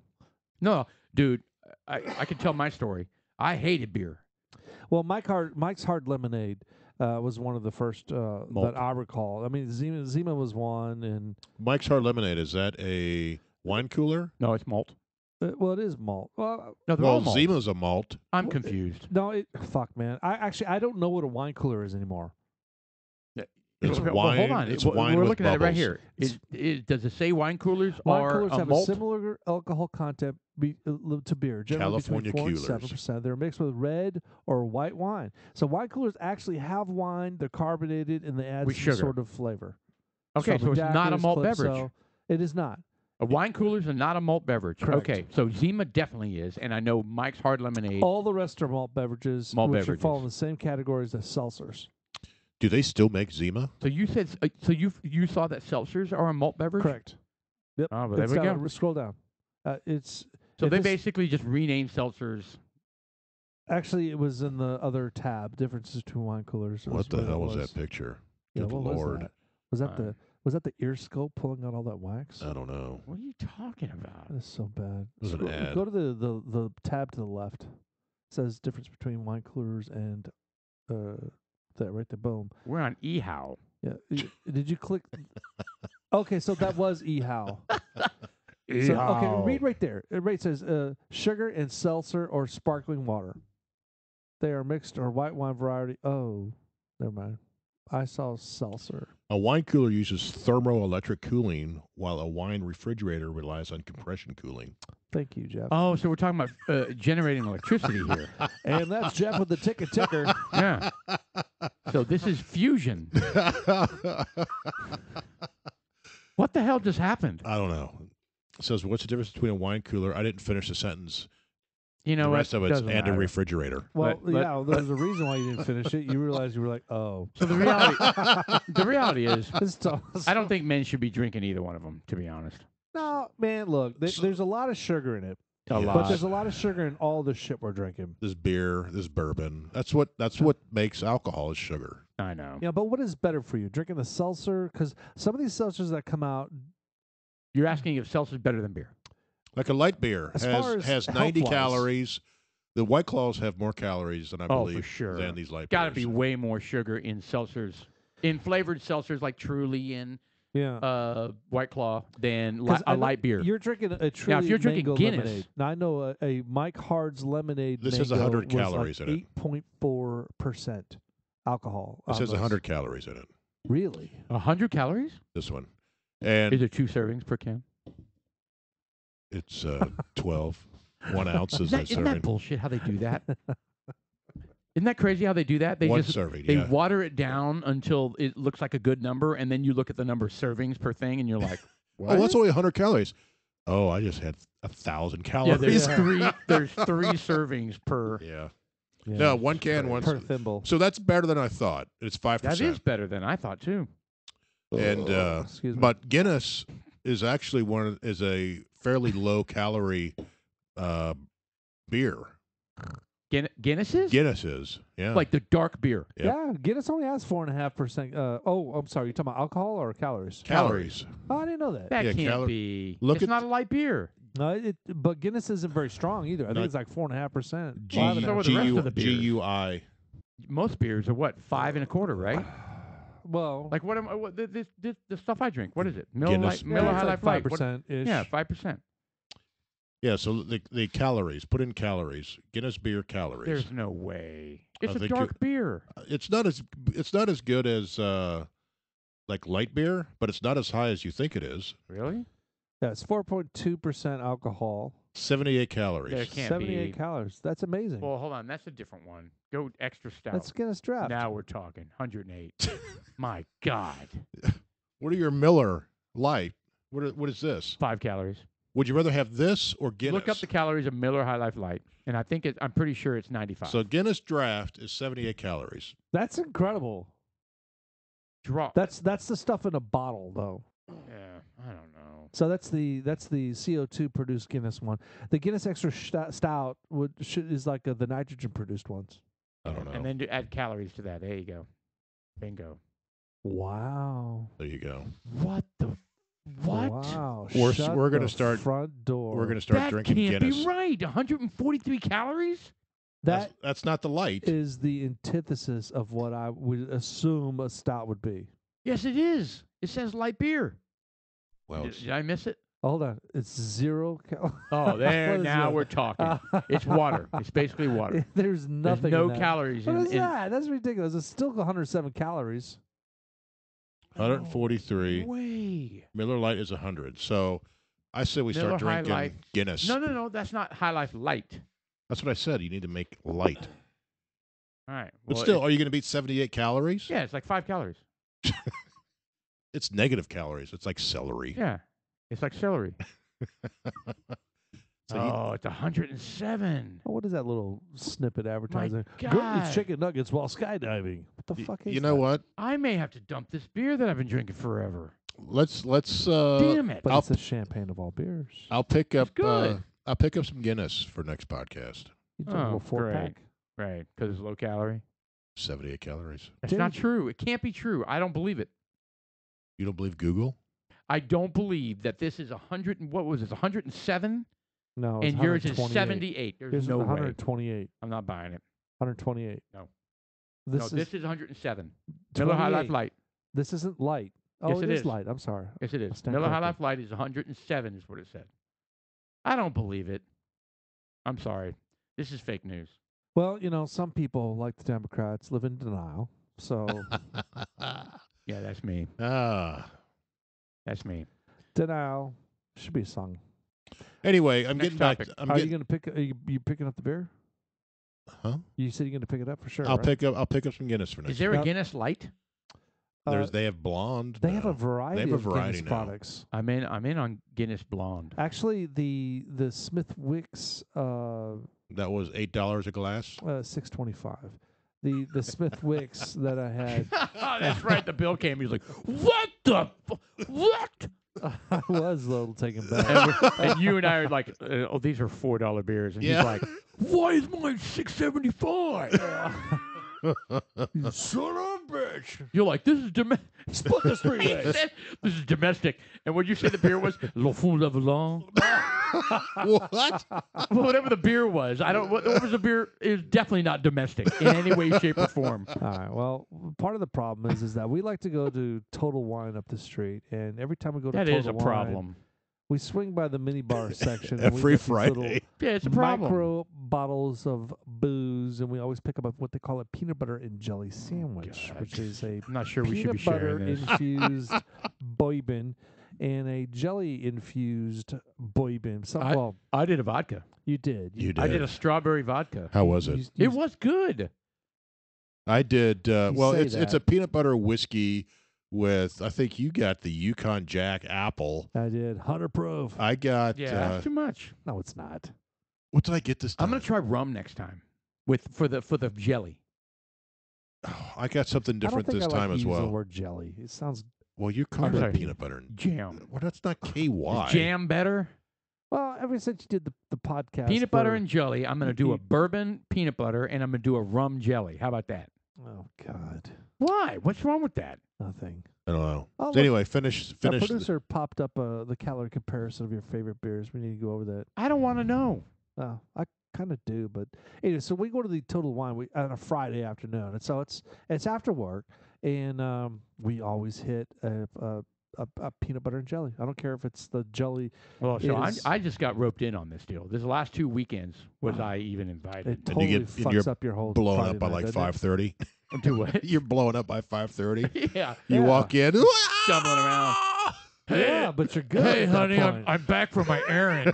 S2: No, dude, I can tell my story. I hated beer.
S1: Well, Mike's Hard Lemonade was one of the first that I recall. I mean, Zima was one, and
S3: Mike's Hard Lemonade, is that a wine cooler?
S2: No, it's malt.
S1: well, it is malt. Well,
S2: No, they're all
S3: Well,
S2: malt.
S3: Zima's a malt.
S2: I'm confused.
S1: no, fuck, man. I don't know what a wine cooler is anymore.
S3: It's
S2: Well,
S3: wine.
S2: hold on.
S3: It's
S2: We're
S3: wine with
S2: looking at it right
S3: bubbles.
S2: here. Does it say wine coolers
S1: Wine
S2: are
S1: coolers
S2: a
S1: have
S2: malt?
S1: a similar alcohol content to beer, generally
S3: California
S1: between 4 and
S3: coolers.
S1: 7%. They're mixed with red or white wine. So wine coolers actually have wine. They're carbonated, and they add
S2: With
S1: some
S2: sugar.
S1: sort of flavor.
S2: Okay, so
S1: Strawberry
S2: it's not a
S1: Daiquiris,
S2: malt
S1: Calypso.
S2: beverage.
S1: It is not.
S2: A wine coolers are not a malt beverage.
S1: Correct.
S2: Okay, so Zima definitely is, and I know Mike's Hard Lemonade.
S1: All the rest are malt beverages,
S2: Malt
S1: which
S2: beverages.
S1: fall in the same categories as seltzers.
S3: Do they still make Zima?
S2: So you said you saw that seltzers are a malt beverage?
S1: Correct. Yep.
S2: Oh, well, there
S1: It's
S2: we
S1: down-
S2: go.
S1: Scroll down. It's
S2: So
S1: if
S2: they
S1: this-
S2: basically just renamed seltzers.
S1: actually it was in the other tab. Differences between wine coolers.
S3: What the
S1: what it
S3: hell was that picture?
S1: Yeah,
S3: Good
S1: what
S3: Lord.
S1: Was that? Was that the ear scope pulling out all that wax?
S3: I don't know.
S2: What are you talking about?
S1: That's so bad.
S3: It was an ad.
S1: Go to the tab to the left. It says difference between wine coolers and that right there. Boom.
S2: We're on eHow.
S1: Yeah. Did you click? Okay, so that was eHow. So, okay, read right there. It right says sugar and seltzer or sparkling water. They are mixed or white wine variety. Oh, never mind. I saw seltzer.
S3: A wine cooler uses thermoelectric cooling, while a wine refrigerator relies on compression cooling.
S1: Thank you, Jeff.
S2: Oh, so we're talking about generating electricity here.
S1: And that's Jeff with the ticker.
S2: Yeah. So this is fusion. What the hell just happened?
S3: I don't know. It says, what's the difference between a wine cooler? I didn't finish the sentence.
S2: You know
S3: the
S2: what?
S3: rest of it's
S2: Doesn't
S3: and a
S2: matter.
S3: refrigerator.
S1: Well,
S2: But-
S1: yeah, there's a reason why you didn't finish it. You realized you were like, oh.
S2: So the reality is,
S1: It's tough.
S2: I don't think men should be drinking either one of them. To be honest,
S1: No, man, look, there's a lot of sugar in it.
S2: a
S3: Yeah.
S1: But
S2: lot.
S1: there's a lot of sugar in all the shit we're drinking.
S3: This beer, this bourbon. That's what makes alcohol is sugar.
S2: I know.
S1: Yeah, but what is better for you? Drinking the seltzer? Because some of these seltzers that come out,
S2: You're asking if seltzer's better than beer.
S3: Like a light beer
S1: As far as
S3: has 90
S1: health-wise.
S3: calories. The White Claws have more calories than I
S2: Oh,
S3: believe
S2: for sure.
S3: than these light
S2: Got to
S3: beers.
S2: be way more sugar in seltzers, in flavored seltzers like Truly and
S1: yeah.
S2: White Claw than
S1: 'Cause I
S2: a
S1: know
S2: light beer.
S1: You're drinking a Truly
S2: if you're drinking
S1: mango
S2: Guinness-
S1: lemonade. Now, I know a Mike Hard's lemonade
S3: This has
S1: mango
S3: 100
S1: was
S3: calories
S1: like
S3: in it.
S1: 8.4% alcohol.
S3: This has
S1: almost.
S3: 100 calories in it.
S1: Really?
S2: 100 calories?
S3: This one, and
S2: Is it 2 servings per can?
S3: it's 12. 1 ounce is a
S2: Isn't that
S3: serving.
S2: bullshit how they do that? Isn't that crazy how they do that? They
S3: One
S2: just
S3: serving.
S2: they
S3: Yeah.
S2: water it down until it looks like a good number, and then you look at the number of servings per thing, and you're like, what?
S3: Oh, that's only 100 calories. Oh, I just had 1,000
S2: Yeah,
S3: calories.
S2: there's
S1: Yeah.
S2: three. There's 3 servings per.
S3: Yeah.
S1: Yeah.
S3: No, one can, one.
S1: Per thimble.
S3: So that's better than I thought. It's 5%.
S2: That is better than I thought too.
S3: And
S1: Excuse me.
S3: but Guinness is actually is a fairly low calorie beer.
S2: Guinness is
S3: Guinness is, yeah.
S2: like the dark beer.
S3: Yep.
S1: Yeah, Guinness only has 4.5%. I'm sorry. You're talking about alcohol or calories?
S3: calories.
S1: Oh, I didn't know that.
S2: That
S3: Yeah,
S2: can't be.
S3: look
S2: it's
S3: at
S2: not a light beer.
S1: No, but Guinness isn't very strong either. I think
S3: Not-
S1: it's like 4.5%.
S3: G-
S2: So are the rest of the beers.
S3: GUI.
S2: Most beers are what 5 1/4, right?
S1: Well,
S2: Like what am what the stuff I drink? What is it? Miller
S3: Guinness.
S2: Lite, Miller
S1: it's
S2: High
S1: like
S2: Life Light. What-
S1: 5% ish.
S2: Yeah, 5%.
S3: Yeah, so the calories, put in calories. Guinness beer calories.
S2: There's no way. It's a
S3: think
S2: dark beer.
S3: It's not as good as like light beer, but it's not as high as you think it is.
S2: Really?
S1: Yeah, it's 4.2% alcohol.
S3: 78 calories.
S2: There can't
S1: 78
S2: be.
S1: calories. That's amazing.
S2: Well, hold on. That's a different one. Go extra stout.
S1: That's Guinness Draft.
S2: Now we're talking 108. My God.
S3: What are your Miller Light? What is this?
S2: 5 calories.
S3: Would you rather have this or Guinness?
S2: Look up the calories of Miller High Life Light, and I think I'm pretty sure it's 95.
S3: So Guinness Draft is 78 calories.
S1: That's incredible.
S2: Draw.
S1: That's the stuff in a bottle, though.
S2: Yeah, I don't know.
S1: So that's the CO2 produced Guinness one. The Guinness Extra Stout is like the nitrogen produced ones.
S3: I don't know.
S2: And then to add calories to that. There you go. Bingo.
S1: Wow.
S3: There you go.
S2: What the? What?
S1: Wow.
S3: We're
S1: Shut
S3: gonna
S1: the
S3: start-
S1: front door.
S3: We're going to start
S2: That
S3: drinking
S2: can't
S3: Guinness.
S2: be right. 143 calories?
S1: That
S3: That's not the light.
S1: is the antithesis of what I would assume a stout would be.
S2: Yes, it is. It says light beer.
S3: Well,
S2: Did I miss it?
S1: Hold on. It's 0 calories.
S2: Oh, there. Now we're talking. It's water. It's basically water.
S1: There's nothing.
S2: There's no
S1: in that.
S2: calories
S1: What
S2: in,
S1: is
S2: in
S1: that? That's ridiculous. It's still 107 calories.
S3: 143.
S2: No way.
S3: Miller Lite is 100. So I say we start
S2: Miller High
S3: drinking
S2: Life.
S3: Guinness.
S2: No. That's not High Life Light.
S3: That's what I said. You need to make light.
S2: All right.
S3: But
S2: well,
S3: still, are you going to beat 78 calories?
S2: yeah, it's like 5 calories.
S3: It's negative calories. It's like celery.
S2: Yeah. It's like celery.
S3: So
S2: Oh, it's 107.
S1: Oh, what is that little snippet advertising?
S2: God.
S1: Gordon's chicken nuggets while skydiving. What the fuck is
S3: you know
S1: that?
S3: what?
S2: I may have to dump this beer that I've been drinking forever.
S3: Let's
S2: Damn it.
S1: But
S3: I'll-
S1: it's the champagne of all beers.
S3: I'll pick up
S2: good.
S3: I'll pick up some Guinness for next podcast.
S1: You took a little
S2: Oh, great.
S1: 4-pack.
S2: Right, because it's low calorie.
S3: 78 calories.
S2: That's
S1: Dude.
S2: not true. It can't be true. I don't believe it.
S3: You don't believe Google?
S2: I don't believe that this is 100. And what was it? 107,
S1: No, it's
S2: and yours is
S1: 128.
S2: 78. There's
S1: Yours is
S2: no way.
S1: 128.
S2: I'm not buying it.
S1: 128.
S2: No.
S1: This
S2: This is 107. Miller High Life
S1: 28.
S2: Light.
S1: This isn't light. Oh,
S2: Yes, it
S1: is
S2: is.
S1: light. I'm sorry.
S2: Yes, it
S1: I
S2: is.
S1: stand
S2: Miller High
S1: corrected.
S2: Life Light is 107, is what it said. I don't believe it. I'm sorry. This is fake news.
S1: Well, some people, like the Democrats, live in denial. So
S2: Yeah, that's me. That's me.
S1: denial should be sung.
S3: Anyway, I'm
S2: Next
S3: getting back.
S2: topic.
S3: I'm
S1: Are you
S3: getting,
S1: going to pick? Are you picking up the beer?
S3: huh?
S1: You said you're going to pick it up for sure.
S3: I'll
S1: right?
S3: pick up some Guinness for next.
S2: Is there
S1: Now-
S2: a Guinness Light?
S3: They have blonde.
S1: They have
S3: now.
S1: a variety.
S3: They have a
S1: of
S3: variety
S1: Guinness
S3: now.
S1: products.
S2: I'm in on Guinness Blonde.
S1: Actually, the Smith Wicks
S3: That was $8 a glass.
S1: $6.25. The Smith Wicks that I had.
S2: That's right. The bill came. He was like, "What the what?"
S1: I was a little taken back.
S2: And you and I are like, "Oh, these are $4 beers," and
S3: Yeah.
S2: he's like, "Why is mine $6.75?"
S1: You son of a bitch!
S2: You're like, "This is domestic."
S1: Split this 3 ways.
S2: This is domestic. And what you say the beer was? Le Fou de Blanc.
S3: What?
S2: Well, whatever the beer was, I don't. What was the beer? It was definitely not domestic in any way, shape, or form.
S1: All right. Well, part of the problem is that we like to go to Total Wine up the street, and every time we go to
S2: That
S1: Total
S2: is a
S1: Wine,
S2: problem.
S1: we swing by the mini bar section. and we
S3: Every
S1: get these little
S3: Friday.
S2: Yeah, it's a problem.
S1: micro bottles of booze, and we always pick up what they call a peanut butter and jelly sandwich,
S2: God.
S1: which is a
S2: I'm not sure we should be
S1: peanut butter
S2: sharing this.
S1: infused bourbon and a jelly infused bourbon. Well,
S2: I did a vodka.
S1: you did.
S3: You did.
S2: I did a strawberry vodka.
S3: How was it?
S2: It was good.
S3: I did. Well,
S1: say
S3: it's a
S1: that.
S3: peanut butter whiskey with. I think you got the Yukon Jack apple.
S1: I did. 100 proof.
S3: I got.
S2: Yeah, that's too much.
S1: No, it's not.
S3: What did I get this time?
S2: I'm gonna try rum next time for the jelly.
S3: Oh, I got something
S1: I
S3: different
S1: don't think
S3: this
S1: I like
S3: time
S1: to
S3: as
S1: use the
S3: well.
S1: word jelly. It sounds
S3: Well, you're
S2: I'm
S3: calling
S2: sorry.
S3: it peanut butter.
S2: Jam.
S3: Well, that's not KY.
S2: Is jam better?
S1: well. Ever since you did the podcast,
S2: Peanut butter
S1: for-
S2: and jelly. I'm gonna do a bourbon peanut butter, and I'm gonna do a rum jelly. How about that?
S1: Oh God,
S2: Why? What's wrong with that?
S1: nothing.
S3: I don't know.
S1: Oh,
S3: So
S1: look,
S3: anyway, finish.
S1: our
S3: the-
S1: producer popped up the calorie comparison of your favorite beers. We need to go over that.
S2: I don't want to know.
S1: Oh, I kind of do, but anyway. So we go to the Total Wine on a Friday afternoon, and so it's after work, and we always hit a peanut butter and jelly. I don't care if it's the jelly.
S2: Well, so
S1: Is-
S2: I just got roped in on this deal. This last 2 weekends was I even invited.
S1: It totally
S3: and
S1: fucks
S3: you're
S1: up your whole
S3: blowing
S1: Friday
S3: up by
S1: night,
S3: like
S1: doesn't it?
S3: 5:30.
S2: Do what?
S3: You're blowing up by 5:30.
S2: Yeah.
S3: You
S1: Yeah.
S3: walk in,
S2: Stumbling around.
S1: Yeah, but you're good.
S2: Hey,
S1: at that
S2: honey,
S1: point.
S2: I'm back from my errand.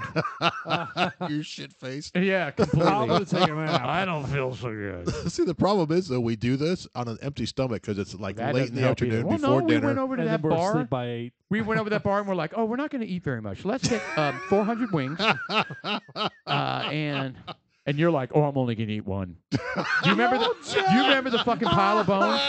S3: You're shit faced.
S2: Yeah,
S1: I'm
S2: completely.
S1: gonna take a nap.
S2: I don't feel so good.
S3: See, the problem is though we do this on an empty stomach because it's like
S2: That
S3: late
S2: doesn't
S3: in the
S2: help either.
S3: afternoon
S2: Well,
S3: before
S2: no,
S3: dinner.
S2: we went over to
S1: And
S2: that
S1: then we're
S2: bar.
S1: asleep by 8.
S2: We went over to that bar and we're like, oh, we're not going to eat very much. Let's get 400 wings. And you're like, oh, I'm only going to eat one. Do you remember the fucking pile of bones?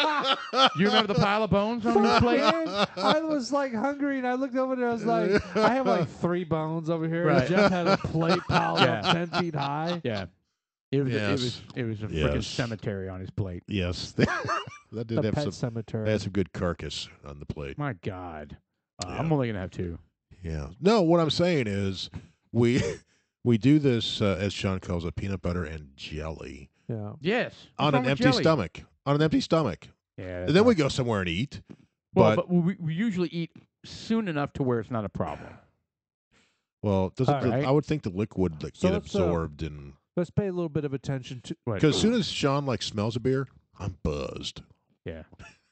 S2: Do you remember the pile of bones on your plate?
S1: Man, I was like hungry, and I looked over there. I was like, I have like 3 bones over here.
S2: Right.
S1: Jeff had a plate piled
S2: Yeah.
S1: up 10 feet high.
S2: Yeah. It was
S3: Yes.
S2: it was a freaking
S3: Yes.
S2: cemetery on his plate.
S3: Yes, that
S1: The
S3: did have
S1: pet
S3: some.
S1: cemetery.
S3: They had some good carcass on the plate.
S2: My God.
S3: Yeah.
S2: I'm only going to have 2.
S3: Yeah. No, what I'm saying is we we do this as Sean calls it, peanut butter and jelly
S1: Yeah.
S2: Yes.
S3: on
S2: What's
S3: an
S2: wrong with
S3: empty
S2: jelly?
S3: stomach. On an empty stomach,
S2: Yeah.
S3: and then we go somewhere and eat.
S2: Well,
S3: but
S2: but we usually eat soon enough to where it's not a problem.
S3: well, doesn't
S1: All right.
S3: I would think the liquid like,
S1: So
S3: get
S1: let's,
S3: absorbed and
S1: Let's pay a little bit of attention to.
S3: because as soon as Sean like smells a beer, I'm buzzed.
S2: Yeah.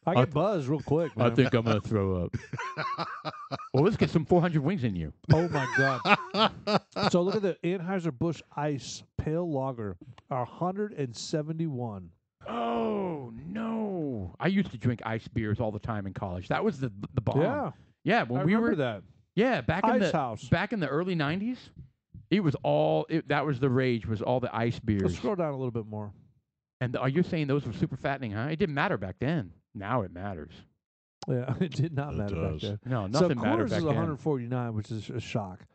S1: I get buzzed real quick, man.
S2: I think I'm going to throw up. Well, let's get some 400 wings in you.
S1: Oh my God. So look at the Anheuser-Busch Ice Pale Lager, 171.
S2: Oh, no. I used to drink ice beers all the time in college. That was the bomb.
S1: Yeah,
S2: Yeah, when
S1: I
S2: we
S1: remember
S2: were
S1: that.
S2: Yeah, back in
S1: Ice
S2: the
S1: House.
S2: back in the early 90s, it was all that was the rage was all the ice
S1: Let's
S2: beers.
S1: scroll down a little bit more.
S2: And are you saying those were super fattening, huh? It didn't matter back then. Now it matters.
S1: Yeah, it did not
S3: It
S1: matter back
S3: does.
S1: then.
S2: No,
S1: So
S2: nothing mattered
S1: Coors
S2: back
S1: is
S2: then.
S1: 149, which is a shock.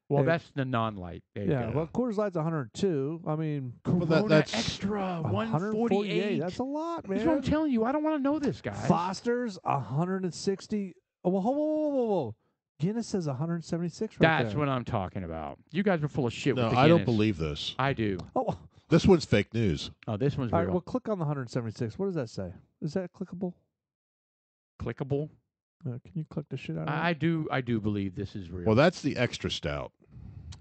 S2: Well,
S1: Hey.
S2: that's the non-light. There you
S1: Yeah,
S2: go.
S1: well, Coors Light's 102. I mean,
S3: Well,
S2: Corona
S3: that's
S2: extra
S1: 148.
S2: 148.
S1: That's a lot,
S2: That's what I'm
S1: man.
S2: telling you. I don't want to know this, guys.
S1: Foster's 160. Oh, well, whoa. Guinness says 176 right
S2: That's
S1: there.
S2: what I'm talking about. You guys are full of shit
S3: No,
S2: with the
S3: I don't
S2: Guinness.
S3: believe this.
S2: I do.
S1: Oh,
S3: This one's fake news.
S2: Oh, this one's
S1: all right.
S2: real.
S1: Well, click on the 176. What does that say? Is that clickable?
S2: Clickable.
S1: Can you click the shit out of
S2: I
S1: it?
S2: do believe this is real.
S3: Well, that's the extra stout.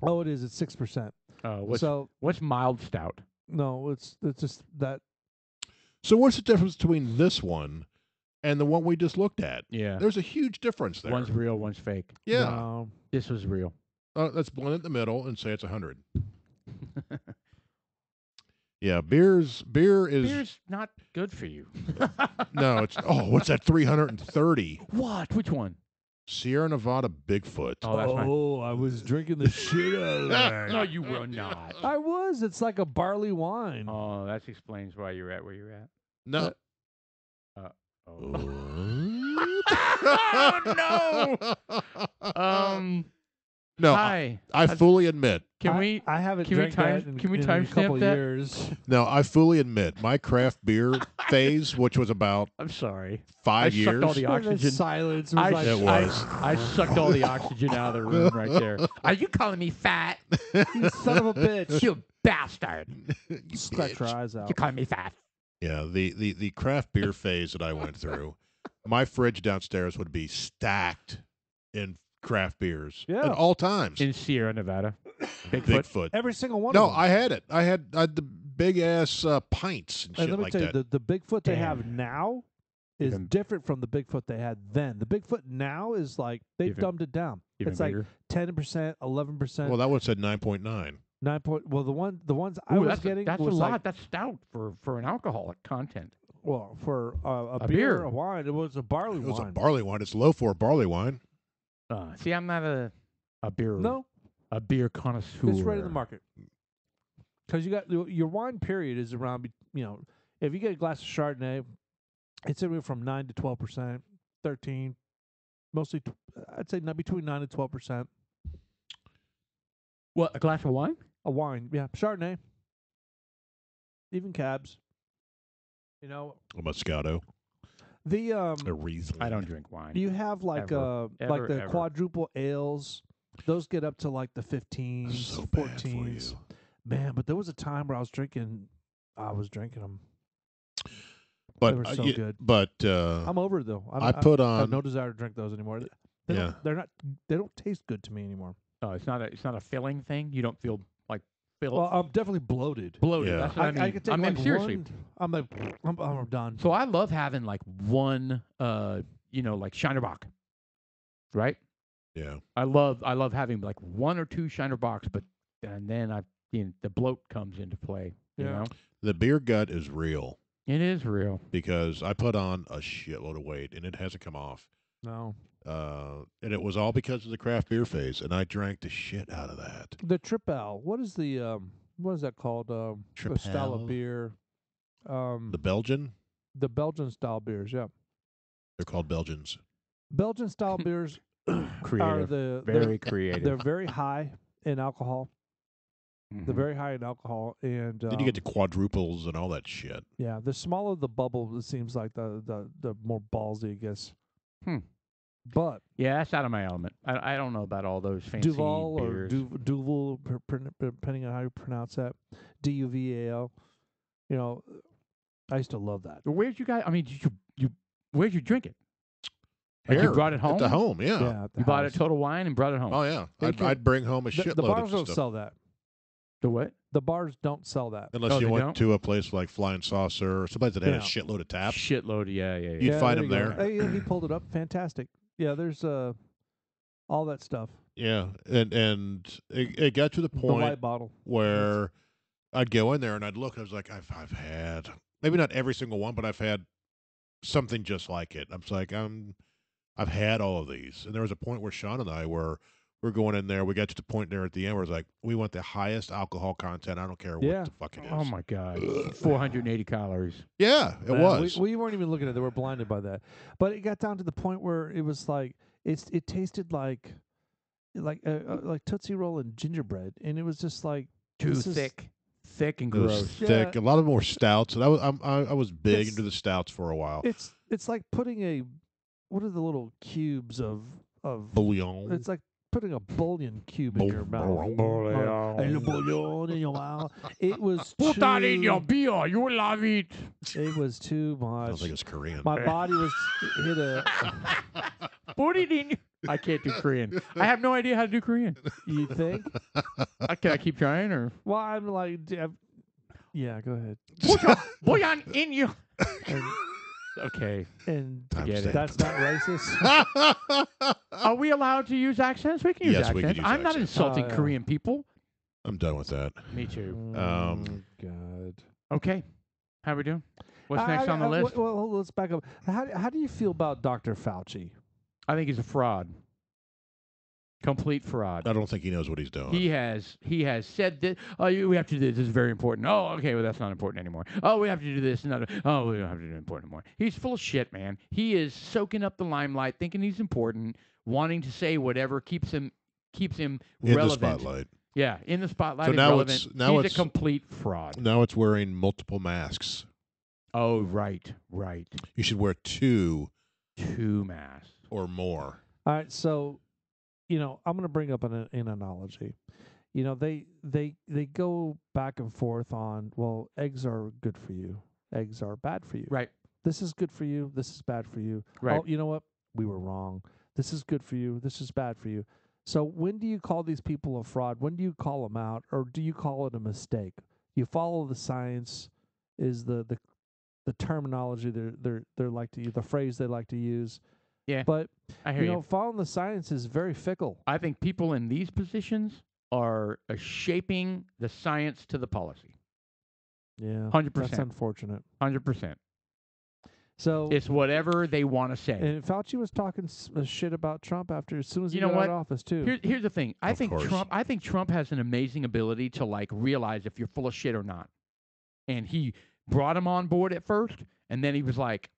S1: Oh, it is. It's 6%.
S2: What's mild stout?
S1: No, it's just that.
S3: So what's the difference between this one and the one we just looked at?
S2: Yeah.
S3: There's a huge difference there.
S2: One's real, one's fake.
S3: Yeah.
S1: No.
S2: This was real.
S3: Let's blend it in the middle and say it's 100. Yeah, beer is
S2: Beer's not good for you.
S3: no. It's what's that? 330
S2: What? Which one?
S3: Sierra Nevada Bigfoot.
S2: Oh, that's my.
S1: I was drinking the shit out of that.
S2: No, you were not.
S1: I was. It's like a barley wine.
S2: Oh, that explains why you're at where you're at.
S3: No.
S2: Oh no.
S3: No,
S2: Hi.
S3: I fully admit.
S2: Can we?
S1: I haven't
S2: can we
S1: drank
S2: time-
S1: that in,
S2: can we
S1: in a
S2: timestamp
S1: couple
S2: that?
S1: years.
S3: No, I fully admit my craft beer phase, which was about
S2: I'm sorry.
S3: 5
S2: I
S3: years.
S2: sucked all the oxygen.
S1: Silence was
S2: I,
S1: like,
S3: It was.
S2: I sucked all the oxygen out of the room right there. Are you calling me fat?
S1: you son of a bitch.
S2: You bastard.
S1: Scratch your eyes out.
S2: You calling me fat?
S3: Yeah, the craft beer phase that I went through, my fridge downstairs would be stacked in craft beers
S1: Yeah.
S3: at all times.
S2: In Sierra Nevada. Bigfoot.
S3: Bigfoot.
S1: Every single one
S3: No,
S1: of them.
S3: I had it. I had the big ass pints and
S1: And
S3: shit
S1: let me
S3: like
S1: tell
S3: that.
S1: you, the Bigfoot they
S2: Damn.
S1: have now is
S2: Even-
S1: different from the Bigfoot they had then. The Bigfoot now is like they've
S2: Even-
S1: dumbed it down.
S2: Even
S1: It's like
S2: bigger.
S1: 10%, 11%,
S3: Well, that one said 9.9.
S1: 9 point. Well, the ones I
S2: Ooh,
S1: was
S2: that's
S1: getting
S2: that's a
S1: was
S2: lot.
S1: like,
S2: That's stout for an alcoholic content.
S1: well, for a
S2: A
S1: beer,
S2: beer.
S1: a wine, it was a barley
S3: It was a
S1: wine.
S3: barley wine. It's low for a barley wine.
S2: See, I'm not a beer
S1: No,
S2: a beer connoisseur.
S1: it's right in the market. Because you got your wine period is around, if you get a glass of Chardonnay, it's anywhere from 9 to 12%, 13, mostly, I'd say between 9 and 12%.
S2: What, a glass of wine?
S1: A wine, yeah, Chardonnay, even cabs.
S3: A Moscato.
S1: The
S3: A Riesling.
S2: I don't drink wine.
S1: you have like
S2: Ever.
S1: like the
S2: Ever.
S1: quadruple ales. Those get up to like the 15s,
S3: So bad for
S1: 14s.
S3: you.
S1: Man, but there was a time where I was drinking them.
S3: But
S1: They were so good.
S3: But
S1: I'm over it though.
S3: I put
S1: I have
S3: on.
S1: no desire to drink those anymore. They
S3: Yeah.
S1: they don't taste good to me anymore.
S2: Oh, it's not a filling thing. You don't feel like filled.
S1: Well, I'm definitely bloated.
S2: bloated.
S3: Yeah.
S2: That's what I mean.
S1: I could take
S2: I'm
S1: like
S2: seriously.
S1: one. I'm like, I'm done.
S2: So I love having like one, like Shiner Bock, right?
S3: Yeah.
S2: I love having like one or two Shiner Bocks, but and then the bloat comes into play. You
S1: Yeah.
S2: know,
S3: The beer gut is real
S2: it is real.
S3: because I put on a shitload of weight and it hasn't come off.
S1: No,
S3: And it was all because of the craft beer phase, and I drank the shit out of that.
S1: the Tripel. What is that called? The style of
S3: Tripel?
S1: beer.
S3: The Belgian,
S1: The Belgian style beers. Yeah,
S3: they're called Belgians.
S1: Belgian style beers are
S2: Creative, very creative.
S1: they're very high in alcohol. They're
S2: Mhm.
S1: very high in alcohol, and
S3: Then you get the quadruples and all that shit.
S1: yeah, the smaller the bubble, it seems like the more ballsy, I guess.
S2: Hmm.
S1: But
S2: Yeah, that's out of my element. I don't know about all those fancy
S1: Duval or
S2: beers.
S1: Duval, depending on how you pronounce that, Duval. I used to love that.
S2: Where'd you guys? I mean, where'd you drink it? Like you
S3: Here,
S2: brought it home?
S3: At the home, yeah.
S1: Yeah, at the
S2: You bought it
S1: house.
S2: Total Wine and brought it home.
S3: Oh, yeah.
S1: They
S3: I'd,
S1: can-
S3: I'd bring home a
S1: The
S3: shitload
S1: bars
S3: of
S1: don't
S3: stuff.
S1: sell that.
S2: The what?
S1: The bars don't sell that.
S3: Unless
S2: Oh,
S3: you
S2: they
S3: went
S2: don't?
S3: to a place like Flying Saucer or someplace that had a
S1: Yeah.
S3: shitload of taps.
S2: Shitload. Yeah.
S3: You'd
S1: Yeah,
S3: find
S1: there
S3: them
S1: you go.
S3: there.
S1: Hey, yeah, he pulled it up. Fantastic. Yeah, there's all that stuff.
S3: Yeah, and it got to the
S1: The
S3: point
S1: white bottle.
S3: where I'd go in there and I'd look. I was like, I've had maybe not every single one, but I've had something just like it. I'm just like I've had all of these. And there was a point where Sean and I we're going in there. We got to the point there at the end where it's like we want the highest alcohol content. I don't care
S1: Yeah.
S3: what the fuck it is.
S2: Oh my God. 480 calories.
S3: Yeah, it
S1: Man,
S3: was.
S1: We weren't even looking at it. We were blinded by that. But it got down to the point where it was like it tasted like Tootsie Roll and gingerbread, and it was just like
S2: Too
S1: this is-
S2: thick and
S3: It was
S2: gross.
S3: thick.
S1: Yeah.
S3: A lot of them were stouts, and I was big
S1: It's-
S3: into the stouts for a while.
S1: It's like putting what are the little cubes of
S3: Bouillon.
S1: It's like putting a bouillon cube in your mouth. A little bouillon in your mouth. It was
S2: Put that in
S1: too-
S2: your beer. You will love it.
S1: It was too
S3: I
S1: much.
S3: don't think it's Korean.
S1: My body was hit a.
S2: Put it in. I can't do Korean. I have no idea how to do Korean.
S1: You think?
S2: Can I keep trying or?
S1: Well, I'm like, yeah. Go ahead.
S2: Boyan in you.
S1: And,
S2: Okay.
S1: and
S2: Get it.
S1: that's not racist.
S2: Are we allowed to use accents? We can use
S3: Yes,
S2: accents.
S3: we can use
S2: I'm not
S3: accents.
S2: insulting
S1: Oh, yeah.
S2: Korean people.
S3: I'm done with that.
S2: Me too.
S1: Oh, God.
S2: Okay. How we doing? What's next on the list?
S1: Well, let's back up. How do you feel about Dr. Fauci?
S2: I think he's a fraud. Complete fraud.
S3: I don't think he knows what he's doing.
S2: He has said that. Oh, we have to do this. This is very important. Oh, okay. Well, that's not important anymore. Oh, we have to do this. Oh, we don't have to do it important anymore. He's full of shit, man. He is soaking up the limelight, thinking he's important, wanting to say whatever keeps him
S3: in
S2: relevant.
S3: the spotlight.
S2: Yeah, in the spotlight.
S3: So
S2: and
S3: now
S2: relevant.
S3: he's
S2: a complete fraud.
S3: Now it's wearing multiple masks.
S2: Oh, right.
S3: You should wear 2
S2: masks
S3: or more.
S1: All right, so I'm going to bring up an analogy. They go back and forth on, well, eggs are good for you, eggs are bad for you.
S2: Right.
S1: This is good for you. This is bad for you.
S2: Right.
S1: Oh, you know what? We were wrong. This is good for you. This is bad for you. So when do you call these people a fraud? When do you call them out, or do you call it a mistake? You follow the science, is the terminology they're like to use, the phrase they like to use.
S2: Yeah.
S1: But
S2: I hear you.
S1: following the science is very fickle.
S2: I think people in these positions are shaping the science to the policy.
S1: Yeah,
S2: 100%.
S1: That's unfortunate.
S2: 100%.
S1: So
S2: It's whatever they want to say.
S1: and Fauci was talking shit about Trump as soon as he
S2: You know
S1: got
S2: what?
S1: out of office too.
S2: Here's the thing. I
S3: Of
S2: think
S3: course.
S2: Trump has an amazing ability to realize if you're full of shit or not. And he brought him on board at first, and then he was like,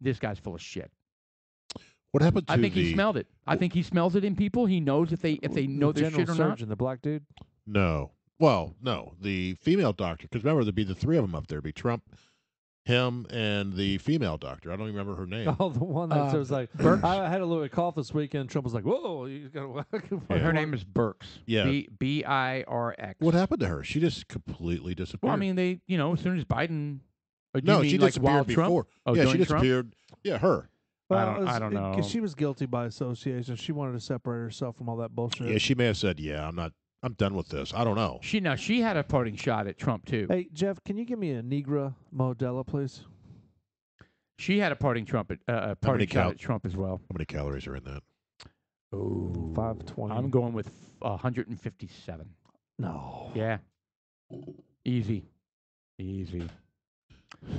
S2: this guy's full of shit.
S3: What happened to
S2: I think he smelled it. I think he smells it in people. He knows if they know
S1: the
S2: their
S1: general
S2: shit or not.
S1: surgeon, the black dude.
S3: No. Well, no. The female doctor, because remember, there'd be the 3 of them up there. It'd be Trump, him, and the female doctor. I don't even remember her name.
S1: Oh, the one that was like,
S2: Burks.
S1: I had a little cough this weekend. Trump was like, "Whoa, you got
S3: Yeah.
S2: Her name is Burks.
S3: Yeah.
S2: Birx.
S3: What happened to her? She just completely disappeared.
S2: Well, I mean, as soon as Biden. Do
S3: no,
S2: you mean
S3: she
S2: like
S3: disappeared
S2: while
S3: before.
S2: Trump? Oh,
S3: Yeah, she
S2: during Trump?
S3: disappeared. Yeah, her.
S2: I don't know.
S1: Because she was guilty by association. She wanted to separate herself from all that bullshit.
S3: Yeah, she may have said, "Yeah, I'm done with this." I don't know.
S2: She had a parting shot at Trump too.
S1: Hey, Jeff, can you give me a Negra Modelo, please?
S2: She had a parting shot at Trump as well.
S3: How many calories are in that?
S2: Oh,
S1: 520.
S2: I'm going with 157.
S1: No.
S2: Yeah, easy.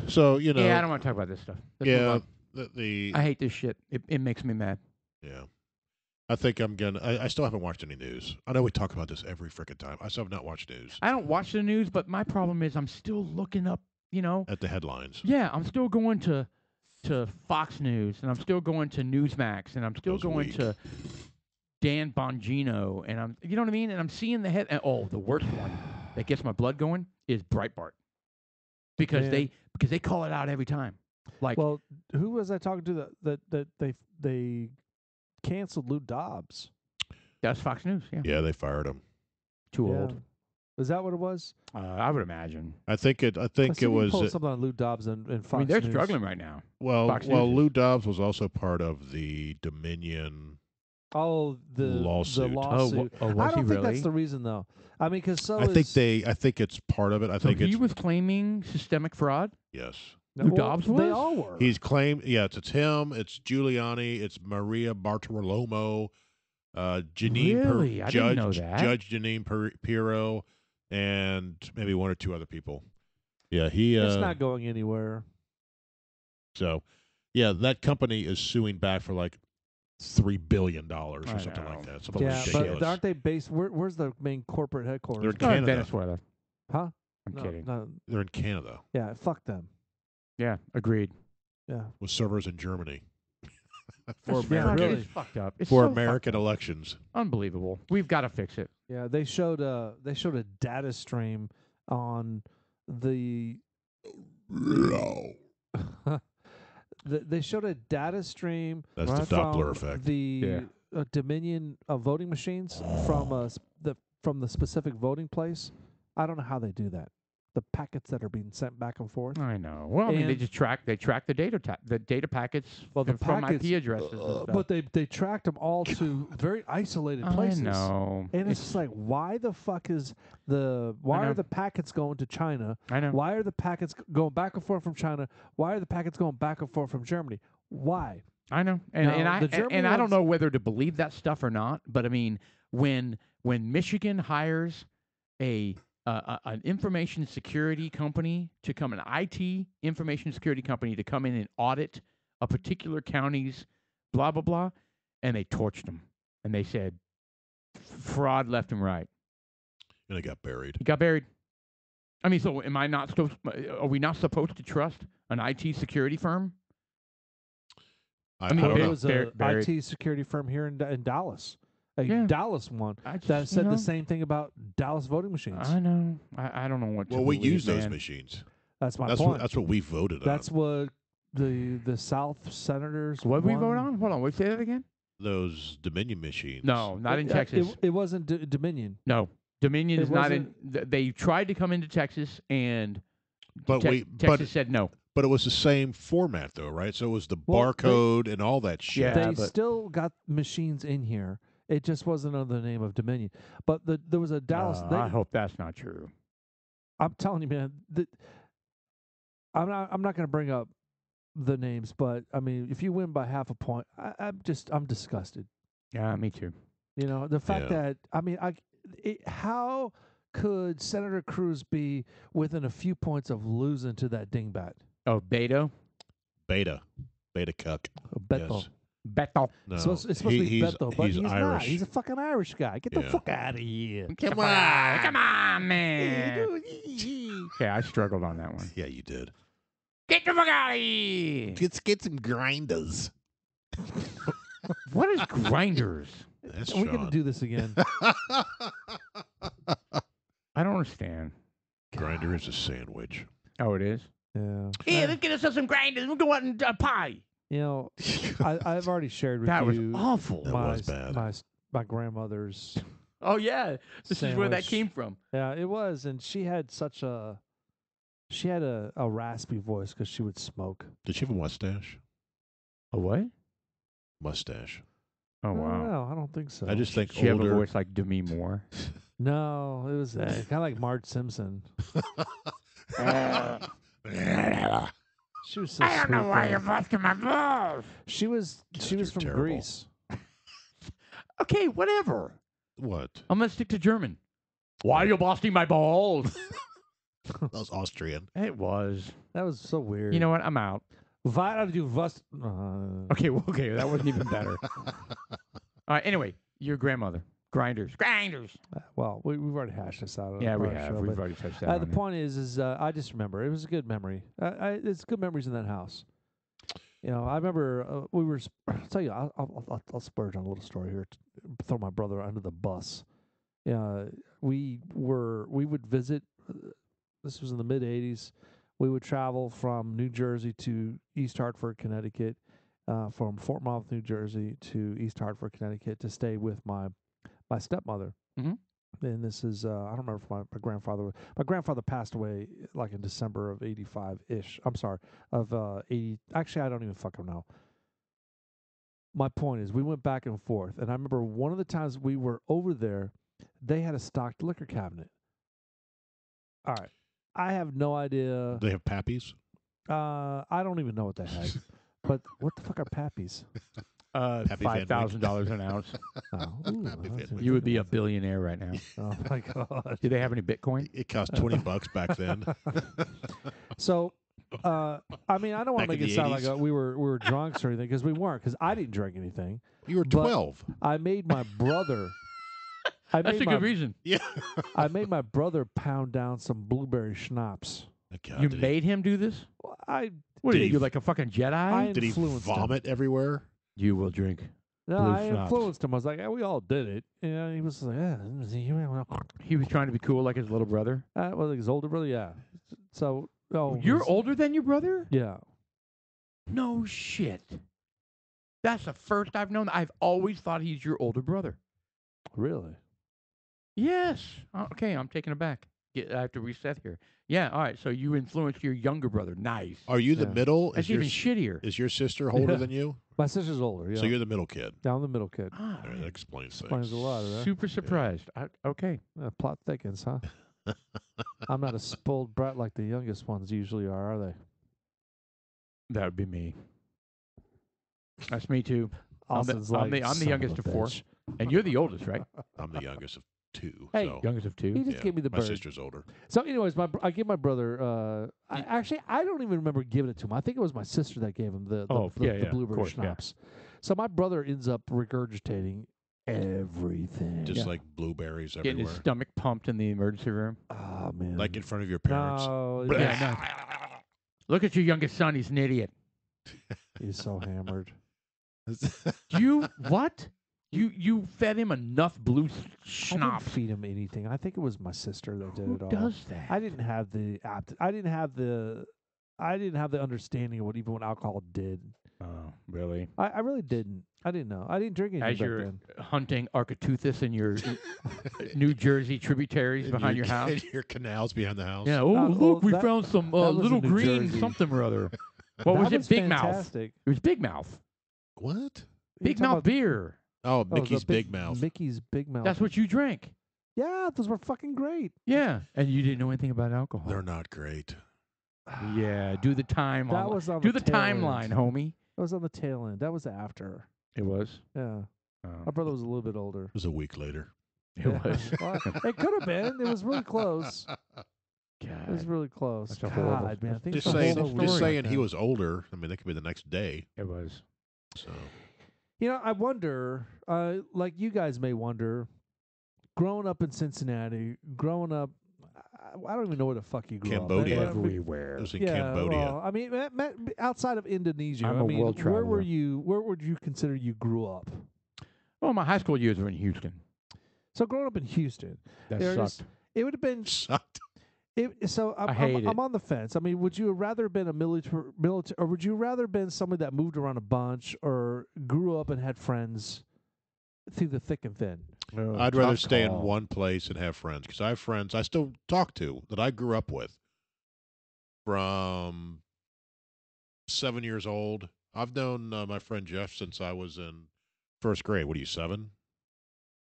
S3: So
S2: Yeah, I don't want to talk about this stuff. Let's move
S3: yeah,
S2: on.
S3: the
S2: I hate this shit. It makes me mad.
S3: yeah. I think I'm gonna. I still haven't watched any news. I know we talk about this every frickin' time. I still have not watched news
S2: I don't watch the news, but my problem is I'm still looking up.
S3: at the headlines.
S2: Yeah, I'm still going to Fox News, and I'm still going to Newsmax, and I'm still
S3: Those
S2: going
S3: weak.
S2: to Dan Bongino, and I'm, you know what I mean? And I'm seeing the head. And, the worst one that gets my blood going is Breitbart, because
S1: Yeah.
S2: they call it out every time. Like,
S1: Well, who was I talking to that they canceled Lou Dobbs?
S2: that's Fox News. Yeah,
S3: Yeah, they fired him.
S2: too
S1: Yeah.
S2: old.
S1: Is that what it was?
S2: I would imagine.
S3: I think it was.
S1: Pulled something on Lou Dobbs and Fox
S2: I mean, they're
S1: News.
S2: struggling right now.
S3: Well,
S2: Fox News is.
S3: Lou Dobbs was also part of the Dominion.
S1: Oh, the
S3: Lawsuit.
S1: lawsuit.
S2: Was
S1: I
S2: he
S1: don't think
S2: really?
S1: that's the reason, though. I mean, because
S3: I think it's part of it. I
S2: So
S3: think
S2: he
S3: it's
S2: was claiming systemic fraud.
S3: yes.
S2: Lou Dobbs
S1: They
S2: was?
S1: all were.
S3: He's claimed. Yeah, it's him. It's Giuliani. It's Maria Bartiromo. Janine.
S2: Really? I didn't know that.
S3: Judge Janine Pirro, and maybe 1 or 2 other people. Yeah, he.
S1: It's not going anywhere.
S3: So, yeah, that company is suing back for like $3 billion or
S2: I
S3: something
S2: know.
S3: like that. Something
S1: Yeah,
S3: ridiculous.
S1: but aren't they based? Where's the main corporate headquarters?
S3: They're in
S2: Oh, in
S3: Canada.
S2: Venezuela.
S1: Huh?
S2: I'm
S1: No,
S2: kidding.
S1: no.
S3: They're in Canada
S1: Yeah, fuck them.
S2: Yeah, agreed.
S1: Yeah.
S3: with servers in Germany for
S2: That's
S3: American
S1: really.
S2: It's fucked up. It's
S3: for
S2: so
S3: American
S2: fucked up.
S3: elections.
S2: Unbelievable. We've got to fix it.
S1: Yeah, they showed a data stream on the they showed a data stream
S3: That's the
S1: from
S3: Doppler effect.
S1: the Dominion voting machines from the specific voting place. I don't know how they do that. The packets that are being sent back and forth.
S2: I know. Well, I mean, they
S1: And-
S2: just track the data packets
S1: Well, the
S2: from
S1: packets,
S2: IP addresses and stuff.
S1: but they tracked them all to very isolated places.
S2: I know.
S1: And it's just like, why the fuck is why
S2: know.
S1: are the packets going to China?
S2: I know.
S1: Why are the packets going back and forth from China? Why are the packets going back and forth from Germany? Why?
S2: I know. And
S1: Now, the German
S2: I don't
S1: ones-
S2: know whether to believe that stuff or not, but I mean, when Michigan hires a an information security company to come, an IT information security company to come in and audit a particular county's blah, blah, blah. And they torched him. And they said, fraud left and right.
S3: And it got buried.
S2: He got buried. I mean, so are we not supposed to trust an IT security firm?
S3: I
S2: mean,
S3: don't
S1: There
S3: know.
S1: was a IT security firm here in Dallas, a
S2: Yeah.
S1: Dallas one
S2: I just,
S1: that
S2: you
S1: said
S2: know,
S1: the same thing about Dallas voting machines.
S2: I know. I don't know what
S3: Well,
S2: to
S3: we
S2: believe,
S3: use those
S2: man.
S3: machines.
S1: That's my
S3: That's
S1: point.
S3: what we voted
S1: That's
S3: on.
S1: what the South senators.
S2: What did we vote
S1: won.
S2: on? Hold on. Wait, say that again?
S3: Those Dominion machines.
S2: No, not in
S1: It-
S2: Texas.
S1: It wasn't Dominion.
S2: No. Dominion
S1: It
S2: is not in.
S1: wasn't-
S2: They tried to come into Texas, and
S3: But
S2: Texas said no.
S3: But it was the same format, though, right? So it was the
S1: Well,
S3: barcode and all that shit.
S2: Yeah,
S1: They
S2: but-
S1: still got machines in here. It just wasn't under the name of Dominion. But there was a Dallas.
S2: I hope that's not true.
S1: I'm telling you, man. I'm not going to bring up the names, but I mean, if you win by half a point, I'm disgusted.
S2: Yeah, me too.
S1: You know, the fact
S3: Yeah.
S1: that I mean, how could Senator Cruz be within a few points of losing to that dingbat?
S2: Oh, Beto?
S3: Beta cuck.
S1: Beto.
S3: Yes.
S2: Beto.
S3: No,
S1: It's supposed to be
S3: he's,
S1: Beto, but he's not.
S3: Irish.
S1: He's a fucking Irish guy. Get the
S3: Yeah.
S1: fuck out of here.
S2: Come on, man. Yeah, I struggled on that one.
S3: Yeah, you did.
S2: Get the fuck out of here.
S3: Let's get some grinders.
S2: What is grinders?
S3: That's
S1: Are we going
S3: Sean.
S1: to do this again?
S2: I don't understand.
S3: Grinder is a sandwich.
S2: Oh, it is?
S1: Yeah.
S2: Here, let's get us some grinders. We'll go out and pie.
S1: You know, I've already shared with
S2: That was
S1: you
S2: awful.
S3: That was bad.
S1: my grandmother's.
S2: Oh, yeah. This is where that
S1: Sandwich.
S2: came from.
S1: Yeah, it was, and she had a raspy voice because she would smoke.
S3: Did she have a mustache?
S2: A what?
S3: Mustache.
S2: Oh, wow.
S1: No, I don't think so.
S3: I just think
S2: She have a
S3: older.
S2: voice like Demi Moore.
S1: No, it was kind of like Marge Simpson. She was so sweet, though.
S2: busting my balls.
S1: She was
S3: you're
S1: from
S3: terrible.
S1: Greece.
S2: Okay, whatever.
S3: What?
S2: I'm going to stick to German. Why are you busting my balls?
S3: That was Austrian.
S2: It was.
S1: That was so weird.
S2: You know what? I'm out.
S1: Why do you
S2: Okay, well, okay, that wasn't even better. All right, anyway, your grandmother. Grinders.
S1: Well, we've already hashed this out. on
S2: Yeah, we
S1: our
S2: have.
S1: show,
S2: We've
S1: but,
S2: already touched that
S1: the
S2: on it.
S1: point is I just remember it was a good memory. It's good memories in that house. You know, I remember we were. I'll tell you, I'll splurge on a little story here. Throw my brother under the bus. Yeah, we would visit. This was in the mid '80s. We would travel from New Jersey to East Hartford, Connecticut, from Fort Monmouth, New Jersey to East Hartford, Connecticut, to stay with my stepmother.
S2: Mhm.
S1: And this is I don't remember if my grandfather. My grandfather passed away like in December of '85-ish. I'm sorry, of '80. Actually, I don't even fucking know. My point is, we went back and forth, and I remember one of the times we were over there, they had a stocked liquor cabinet. All right, I have no idea.
S3: They have pappies.
S1: I don't even know what they had. But what the fuck are pappies?
S3: Pappy Van
S2: $5,000 an ounce.
S1: Oh, ooh,
S3: Happy
S1: that's
S3: family.
S2: You would be a billionaire right now.
S1: Oh my god.
S2: Do they have any Bitcoin?
S3: It cost $20 back then.
S1: So, I mean, I don't want to
S3: Back in
S1: make it
S3: the
S1: sound
S3: 80s.
S1: like we were drunks or anything because we weren't. Because I didn't drink anything.
S3: You were
S1: But
S3: 12.
S1: I made my brother.
S2: That's a good reason.
S3: Yeah.
S1: I made my brother pound down some blueberry schnapps.
S3: God,
S2: You
S3: did
S2: made him do this?
S1: I
S2: What are
S3: Did he
S2: you, like a fucking Jedi?
S1: I
S3: Did he
S1: influenced him.
S3: vomit everywhere?
S2: You will drink.
S1: No,
S2: Blue
S1: I
S2: schnapps.
S1: influenced him. I was like, yeah, we all did it. And he was like, yeah.
S2: He was trying to be cool like his little brother.
S1: Well, his older brother, yeah. So,
S2: You're older than your brother?
S1: Yeah.
S2: No shit. That's the first I've known. I've always thought he's your older brother.
S1: Really?
S2: Yes. Okay, I'm taking it back. I have to reset here. Yeah, all right. So you influenced your younger brother. Nice.
S3: Are you the
S1: Yeah.
S3: middle?
S2: That's even shittier.
S3: Is your sister older
S1: Yeah.
S3: than you?
S1: My sister's older. Yeah.
S3: So you're the middle kid.
S1: Yeah, I'm the middle kid.
S2: Ah,
S3: All right, that explains things.
S1: Explains a lot of that.
S2: super surprised. Okay.
S1: Plot thickens, huh? I'm not a spoiled brat like the youngest ones usually are they?
S2: That would be me. That's me too. I'm the
S1: Austin's like,
S2: youngest
S1: "Son
S2: of four."
S1: bitch."
S2: And you're the oldest, right?
S3: I'm the youngest of 2.
S2: Hey,
S3: so
S2: youngest of two.
S1: He just
S3: yeah,
S1: gave me the
S3: my
S1: bird.
S3: sister's older.
S1: So, anyways, I gave my brother. I don't even remember giving it to him. I think it was my sister that gave him the
S2: of
S1: blueberry
S2: course, yeah.
S1: schnapps. So my brother ends up regurgitating everything.
S3: Just
S2: Yeah.
S3: like blueberries
S2: Getting
S3: everywhere.
S2: his stomach pumped in the emergency room.
S1: Oh man.
S3: Like in front of your parents.
S1: No,
S3: Blech.
S2: Yeah, Look at your youngest son. He's an idiot.
S1: he's so hammered.
S2: You what? You fed him enough blue
S1: I didn't
S2: schnapps.
S1: feed him anything. I think it was my sister that did
S2: Who
S1: it all.
S2: does that?
S1: I didn't have the I didn't have the understanding of what alcohol did.
S2: Oh, really?
S1: I really didn't. I didn't know. I didn't drink anything
S2: As
S1: back
S2: you're
S1: then.
S2: hunting Architeuthis in your New Jersey tributaries
S3: In
S2: behind your house.
S3: in your canals behind the house.
S2: Yeah. Oh,
S1: well,
S2: look, we
S1: that-
S2: found some
S1: that was in
S2: little
S1: New
S2: green
S1: Jersey.
S2: something or other. What
S1: That
S2: was it? Big Mouth.
S1: fantastic.
S2: It was Big Mouth.
S3: What?
S1: You're
S2: Big
S1: talking
S2: Mouth
S1: about-
S2: beer.
S3: Oh,
S1: the
S3: Mickey's Big Mouth.
S1: Mickey's Big Mouth.
S2: That's what you drank.
S1: Yeah, those were fucking great.
S2: Yeah. And you didn't know anything about alcohol.
S3: They're not great.
S2: Yeah. Do the timeline.
S1: That was on
S2: Do
S1: the
S2: the
S1: tail
S2: timeline,
S1: end.
S2: homie.
S1: That was on the tail end. That was after.
S2: It was.
S1: Yeah.
S2: Oh,
S1: My brother was a little bit older.
S3: It was a week later.
S2: it
S1: Yeah.
S2: was.
S1: Well, it could have been. It was really close. It was
S2: God,
S1: really close.
S2: That's a horrible-
S1: God, man. I think
S3: Just
S1: it's
S3: saying,
S1: so
S3: just
S1: weird
S3: saying
S1: back
S3: he
S1: then.
S3: was older. I mean, that could be the next day.
S2: it was.
S3: So
S1: You know, I wonder, like you guys may wonder, growing up in Cincinnati, growing up, I don't even know where the fuck you grew
S3: Cambodia.
S1: up.
S2: Everywhere.
S3: it was in
S1: Yeah,
S3: Cambodia.
S1: well, I mean, outside of Indonesia,
S2: I'm
S1: I
S2: a
S1: mean,
S2: world
S1: where were
S2: traveler.
S1: you? Where would you consider you grew up?
S2: Oh, my high school years were in Houston.
S1: So growing up in Houston,
S2: That
S1: there
S2: sucked.
S1: is- it would have been.
S3: Sucked.
S1: So
S2: I hate
S1: I'm
S2: it.
S1: on the fence. I mean, would you have rather been a military, or would you rather been somebody that moved around a bunch, or grew up and had friends through the thick and thin?
S2: Oh,
S3: I'd rather
S2: tough
S3: stay in
S2: call.
S3: one place and have friends because I have friends I still talk to that I grew up with from 7 years old. I've known my friend Jeff since I was in first grade. What are you, 7?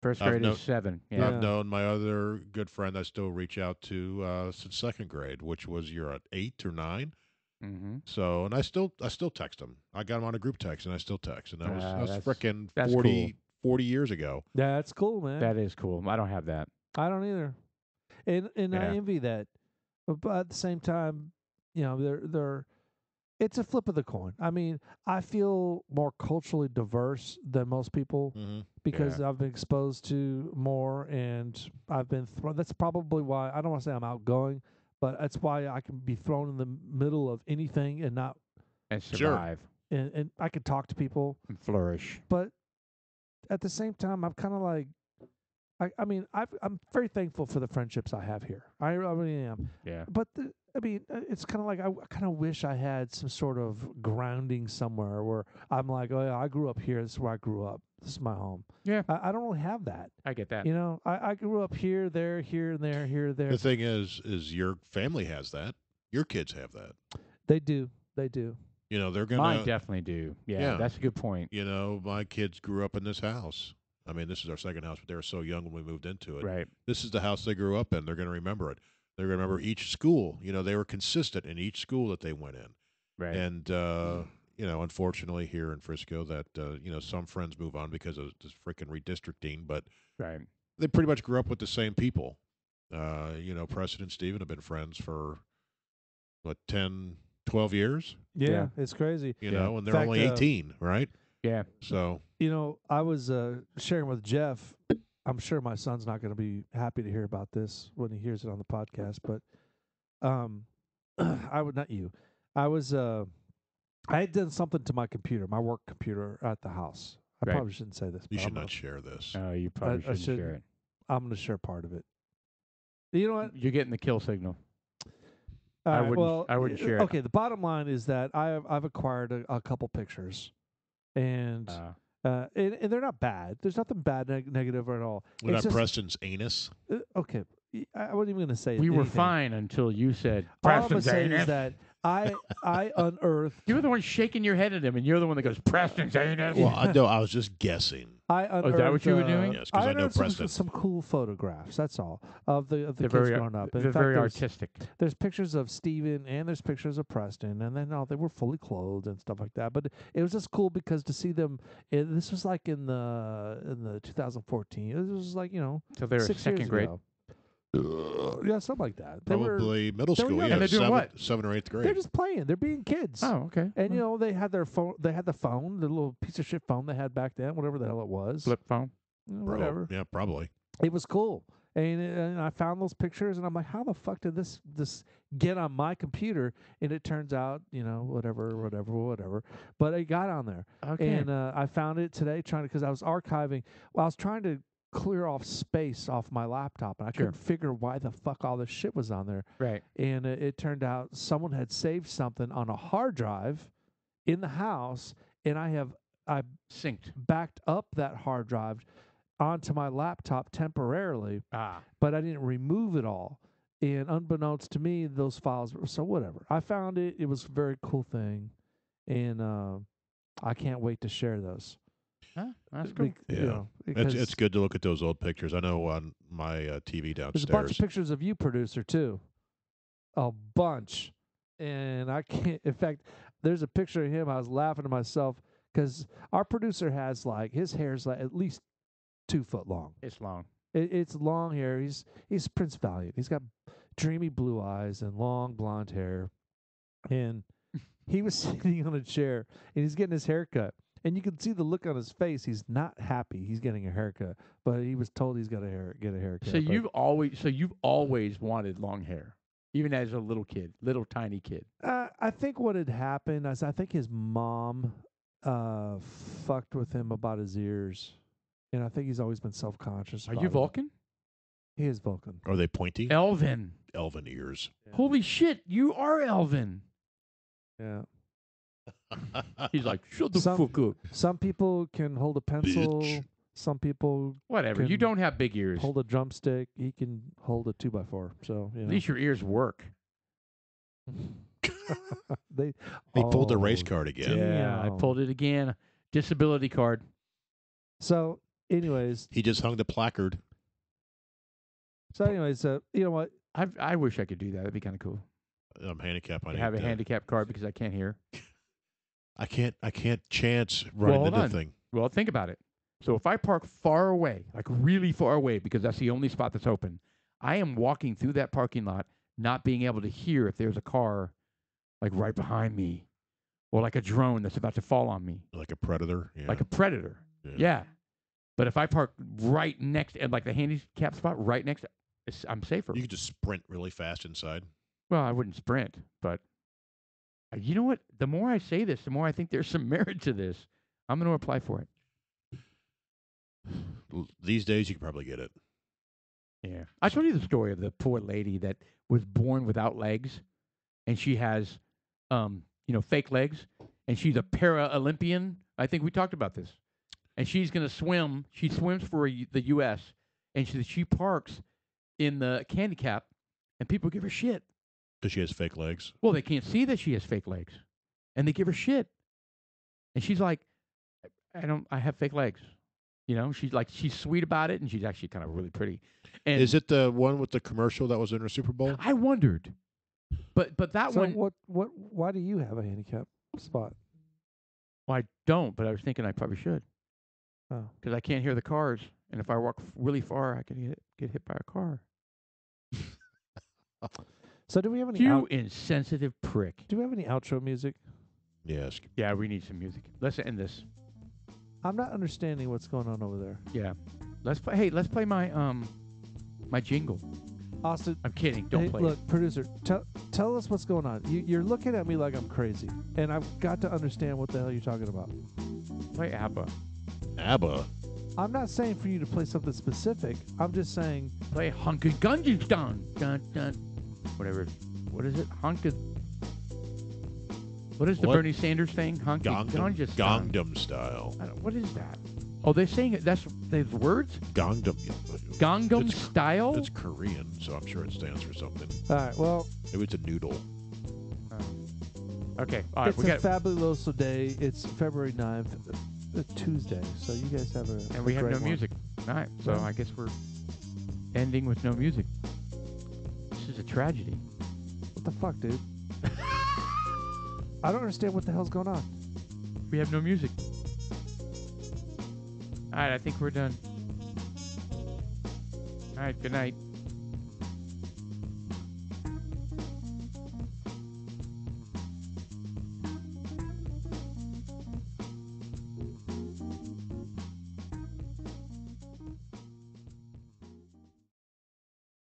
S2: First
S3: I've
S2: grade
S3: no-
S2: is 7.
S1: Yeah.
S2: Yeah.
S3: I've known my other good friend I still reach out to since second grade, which was you're at 8 or 9.
S2: Mm-hmm.
S3: So, and I still text him. I got him on a group text, and I still text, and that was
S2: That's-
S3: frickin'
S2: that's
S3: 40 years ago.
S1: That's cool, man.
S2: That is cool. I don't have that.
S1: I don't either, and I
S2: Yeah.
S1: envy that, but at the same time, you know, they're it's a flip of the coin. I mean, I feel more culturally diverse than most people
S3: Mm-hmm.
S1: because I've been exposed to more, and I've been. That's probably why I don't want to say I'm outgoing, but that's why I can be thrown in the middle of anything and not,
S2: And
S3: Sure.
S2: survive
S1: and I can talk to people,
S2: and flourish.
S1: but at the same time, I'm kind of like. I mean, I'm very thankful for the friendships I have here. I really am.
S2: Yeah.
S1: But it's kind of like I kind of wish I had some sort of grounding somewhere where I'm like, oh yeah, I grew up here. This is where I grew up. This is my home.
S2: Yeah.
S1: I don't really have that.
S2: I get that.
S1: You know, I grew up here, there, here, and there, here, there.
S3: The thing is your family has that. Your kids have that.
S1: They do. They do.
S3: You know, they're gonna.
S2: Mine definitely do. Yeah,
S3: Yeah.
S2: that's a good point.
S3: You know, my kids grew up in this house. I mean, this is our second house, but they were so young when we moved into it.
S2: Right.
S3: This is the house they grew up in. They're going to remember it. They're going to remember each school. You know, they were consistent in each school that they went in.
S2: Right.
S3: And, you know, unfortunately here in Frisco that, you know, some friends move on because of this freaking redistricting, but
S2: right.
S3: they pretty much grew up with the same people. You know, Preston and Steven have been friends for, what, 10, 12 years?
S1: Yeah, it's crazy.
S3: You
S2: Yeah.
S3: know, and they're
S1: In fact,
S3: only 18, right?
S2: Yeah.
S3: So,
S1: You know, I was sharing with Jeff. I'm sure my son's not going to be happy to hear about this when he hears it on the podcast, but I would not you. I was I had done something to my computer, my work computer at the house. I
S2: Right.
S1: probably shouldn't say this.
S3: you
S1: but
S3: should
S1: I'm
S3: not
S1: gonna-
S3: share this.
S2: You probably
S1: I
S2: shouldn't share it.
S1: I'm going to share part of it. You know what?
S2: You're getting the kill signal.
S1: All
S2: I
S1: right,
S2: wouldn't-
S1: well,
S2: I wouldn't share it.
S1: Okay, the bottom line is that I've acquired a couple pictures, and and they're not bad. There's nothing bad, negative at all.
S3: What
S1: It's
S3: about
S1: just-
S3: Preston's anus?
S1: Okay, I wasn't even going to say
S2: we were
S1: anything.
S2: fine until you said
S1: All I'm gonna
S2: Preston's
S1: say
S2: anus.
S1: is that I unearthed.
S2: You're the one shaking your head at him, and you're the one that goes, Preston's anus.
S3: Well, I was just guessing.
S1: I unearthed,
S2: is that what you were doing?
S3: Yes, 'cause I know
S1: unearthed some,
S3: Preston.
S1: some cool photographs. That's all of the
S2: They're
S1: kids
S2: very,
S1: growing up. In
S2: they're
S1: fact,
S2: very
S1: there's,
S2: artistic.
S1: there's pictures of Steven and there's pictures of Preston, and then they were fully clothed and stuff like that. But it was just cool because to see them. This was like in the 2014. This was like
S2: So they're
S1: 6
S2: second
S1: years
S2: grade.
S1: ago. Yeah, something like that. They were
S3: Probably middle
S1: they were
S3: school.
S1: young.
S3: Yeah,
S2: And they're doing what?
S3: 7th or 8th grade.
S1: they're just playing. They're being kids.
S2: Oh, okay.
S1: And they had their phone. They had the phone, the little piece of shit phone they had back then, whatever the hell it was.
S2: Flip phone.
S1: Whatever.
S3: Yeah, probably.
S1: It was cool. And I found those pictures, and I'm like, how the fuck did this get on my computer? And it turns out, whatever. But it got on there.
S2: Okay.
S1: And I found it today because I was archiving. Well, I was trying to clear off space off my laptop, and I couldn't figure why the fuck all this shit was on there.
S2: Right.
S1: And it turned out someone had saved something on a hard drive in the house, and I
S2: Synced.
S1: backed up that hard drive onto my laptop temporarily, but I didn't remove it all. And unbeknownst to me, those files were so whatever. I found it. It was a very cool thing, and I can't wait to share those.
S2: Huh? That's cool.
S3: Yeah. It's good to look at those old pictures. I know on my TV downstairs.
S1: There's a bunch of pictures of you, producer, too. A bunch. And I can't. In fact, there's a picture of him. I was laughing to myself because our producer has his hair's at least 2 foot long.
S2: It's long.
S1: It's long hair. He's Prince Valiant. He's got dreamy blue eyes and long blonde hair. And he was sitting on a chair and he's getting his hair cut. And you can see the look on his face. He's not happy. He's getting a haircut, but he was told he's got to get a haircut.
S2: So you've always wanted long hair, even as a little kid, little tiny kid.
S1: I think what had happened is I think his mom fucked with him about his ears, and I think he's always been self-conscious.
S2: Are
S1: about
S2: you
S1: it.
S2: Vulcan?
S1: He is Vulcan.
S3: Are they pointy?
S2: Elven.
S3: Elven ears.
S1: Yeah.
S2: Holy shit, you are Elven.
S1: Yeah.
S2: He's like, shut the
S1: Some-
S2: fuck up.
S1: Some people can hold a pencil.
S3: Bitch.
S1: Some people
S2: Whatever. You
S1: can
S2: don't have big ears.
S1: hold a drumstick. He can hold a 2x4. So
S2: At least your ears work.
S1: they
S3: He pulled the
S1: Oh,
S3: race card again.
S2: Yeah, I
S1: Damn.
S2: pulled it again. Disability card.
S1: So, anyways,
S3: He just hung the placard.
S1: you know what?
S2: I wish I could do that. That'd be kind of cool.
S3: I'm handicapped. I
S2: I have a
S3: need,
S2: handicap card because I can't hear.
S3: I can't chance running
S2: hold
S3: into
S2: on.
S3: the thing.
S2: Well, think about it. So if I park far away, like really far away, because that's the only spot that's open, I am walking through that parking lot, not being able to hear if there's a car like right behind me or like a drone that's about to fall on me,
S3: Like a predator. Yeah.
S2: like a predator. Yeah. But if I park right next and like the handicap spot right next, I'm safer.
S3: You could just sprint really fast inside.
S2: Well, I wouldn't sprint, but you know what? The more I say this, the more I think there's some merit to this. I'm going to apply for it.
S3: These days, you could probably get it.
S2: Yeah. I told you the story of the poor lady that was born without legs, and she has, fake legs, and she's a para-Olympian. I think we talked about this. And she's going to swim. She swims for the U.S., and she parks in the handicap, and people give her shit.
S3: Because she has fake legs.
S2: Well, they can't see that she has fake legs, and they give her shit. And she's like, I have fake legs. She's sweet about it, and she's actually kind of really pretty. And
S3: Is it the one with the commercial that was in her Super Bowl?
S2: I wondered, but that
S1: So
S2: one.
S1: why do you have a handicap spot?
S2: Well, I don't, but I was thinking I probably should
S1: Oh.
S2: because I can't hear the cars, and if I walk really far, I could get hit by a car.
S1: So do we have any
S2: You insensitive prick.
S1: do we have any outro music?
S3: Yes.
S2: Yeah, we need some music. Let's end this.
S1: I'm not understanding what's going on over there.
S2: Yeah, let's play. Hey, let's play my my jingle.
S1: Austin,
S2: I'm kidding. Don't
S1: hey,
S2: play.
S1: look, producer, tell us what's going on. You're looking at me like I'm crazy, and I've got to understand what the hell you're talking about.
S2: Play ABBA.
S3: ABBA.
S1: I'm not saying for you to play something specific. I'm just saying
S2: Play Hunky Gungeon Dun Dun Dun. Whatever. What is it? Hunky. What is the
S3: What?
S2: Bernie Sanders thing? Hunky Gungeon Dun.
S3: Gangnam Style.
S2: What is that? Oh, they're saying it. That's the words.
S3: Gangnam.
S2: Gangnam
S3: It's-
S2: Style.
S3: It's Korean, so I'm sure it stands for something.
S1: all right. Well,
S3: Maybe it's a noodle.
S2: Okay. All right.
S1: It's a fabuloso day. It's February 9th, Tuesday. So you guys have a
S2: and we have
S1: great
S2: no
S1: one.
S2: music tonight. So
S1: Yeah.
S2: I guess we're ending with no music. This is a tragedy.
S1: What the fuck, dude? I don't understand what the hell's going on.
S2: We have no music. All right. I think we're done. All right. Good night.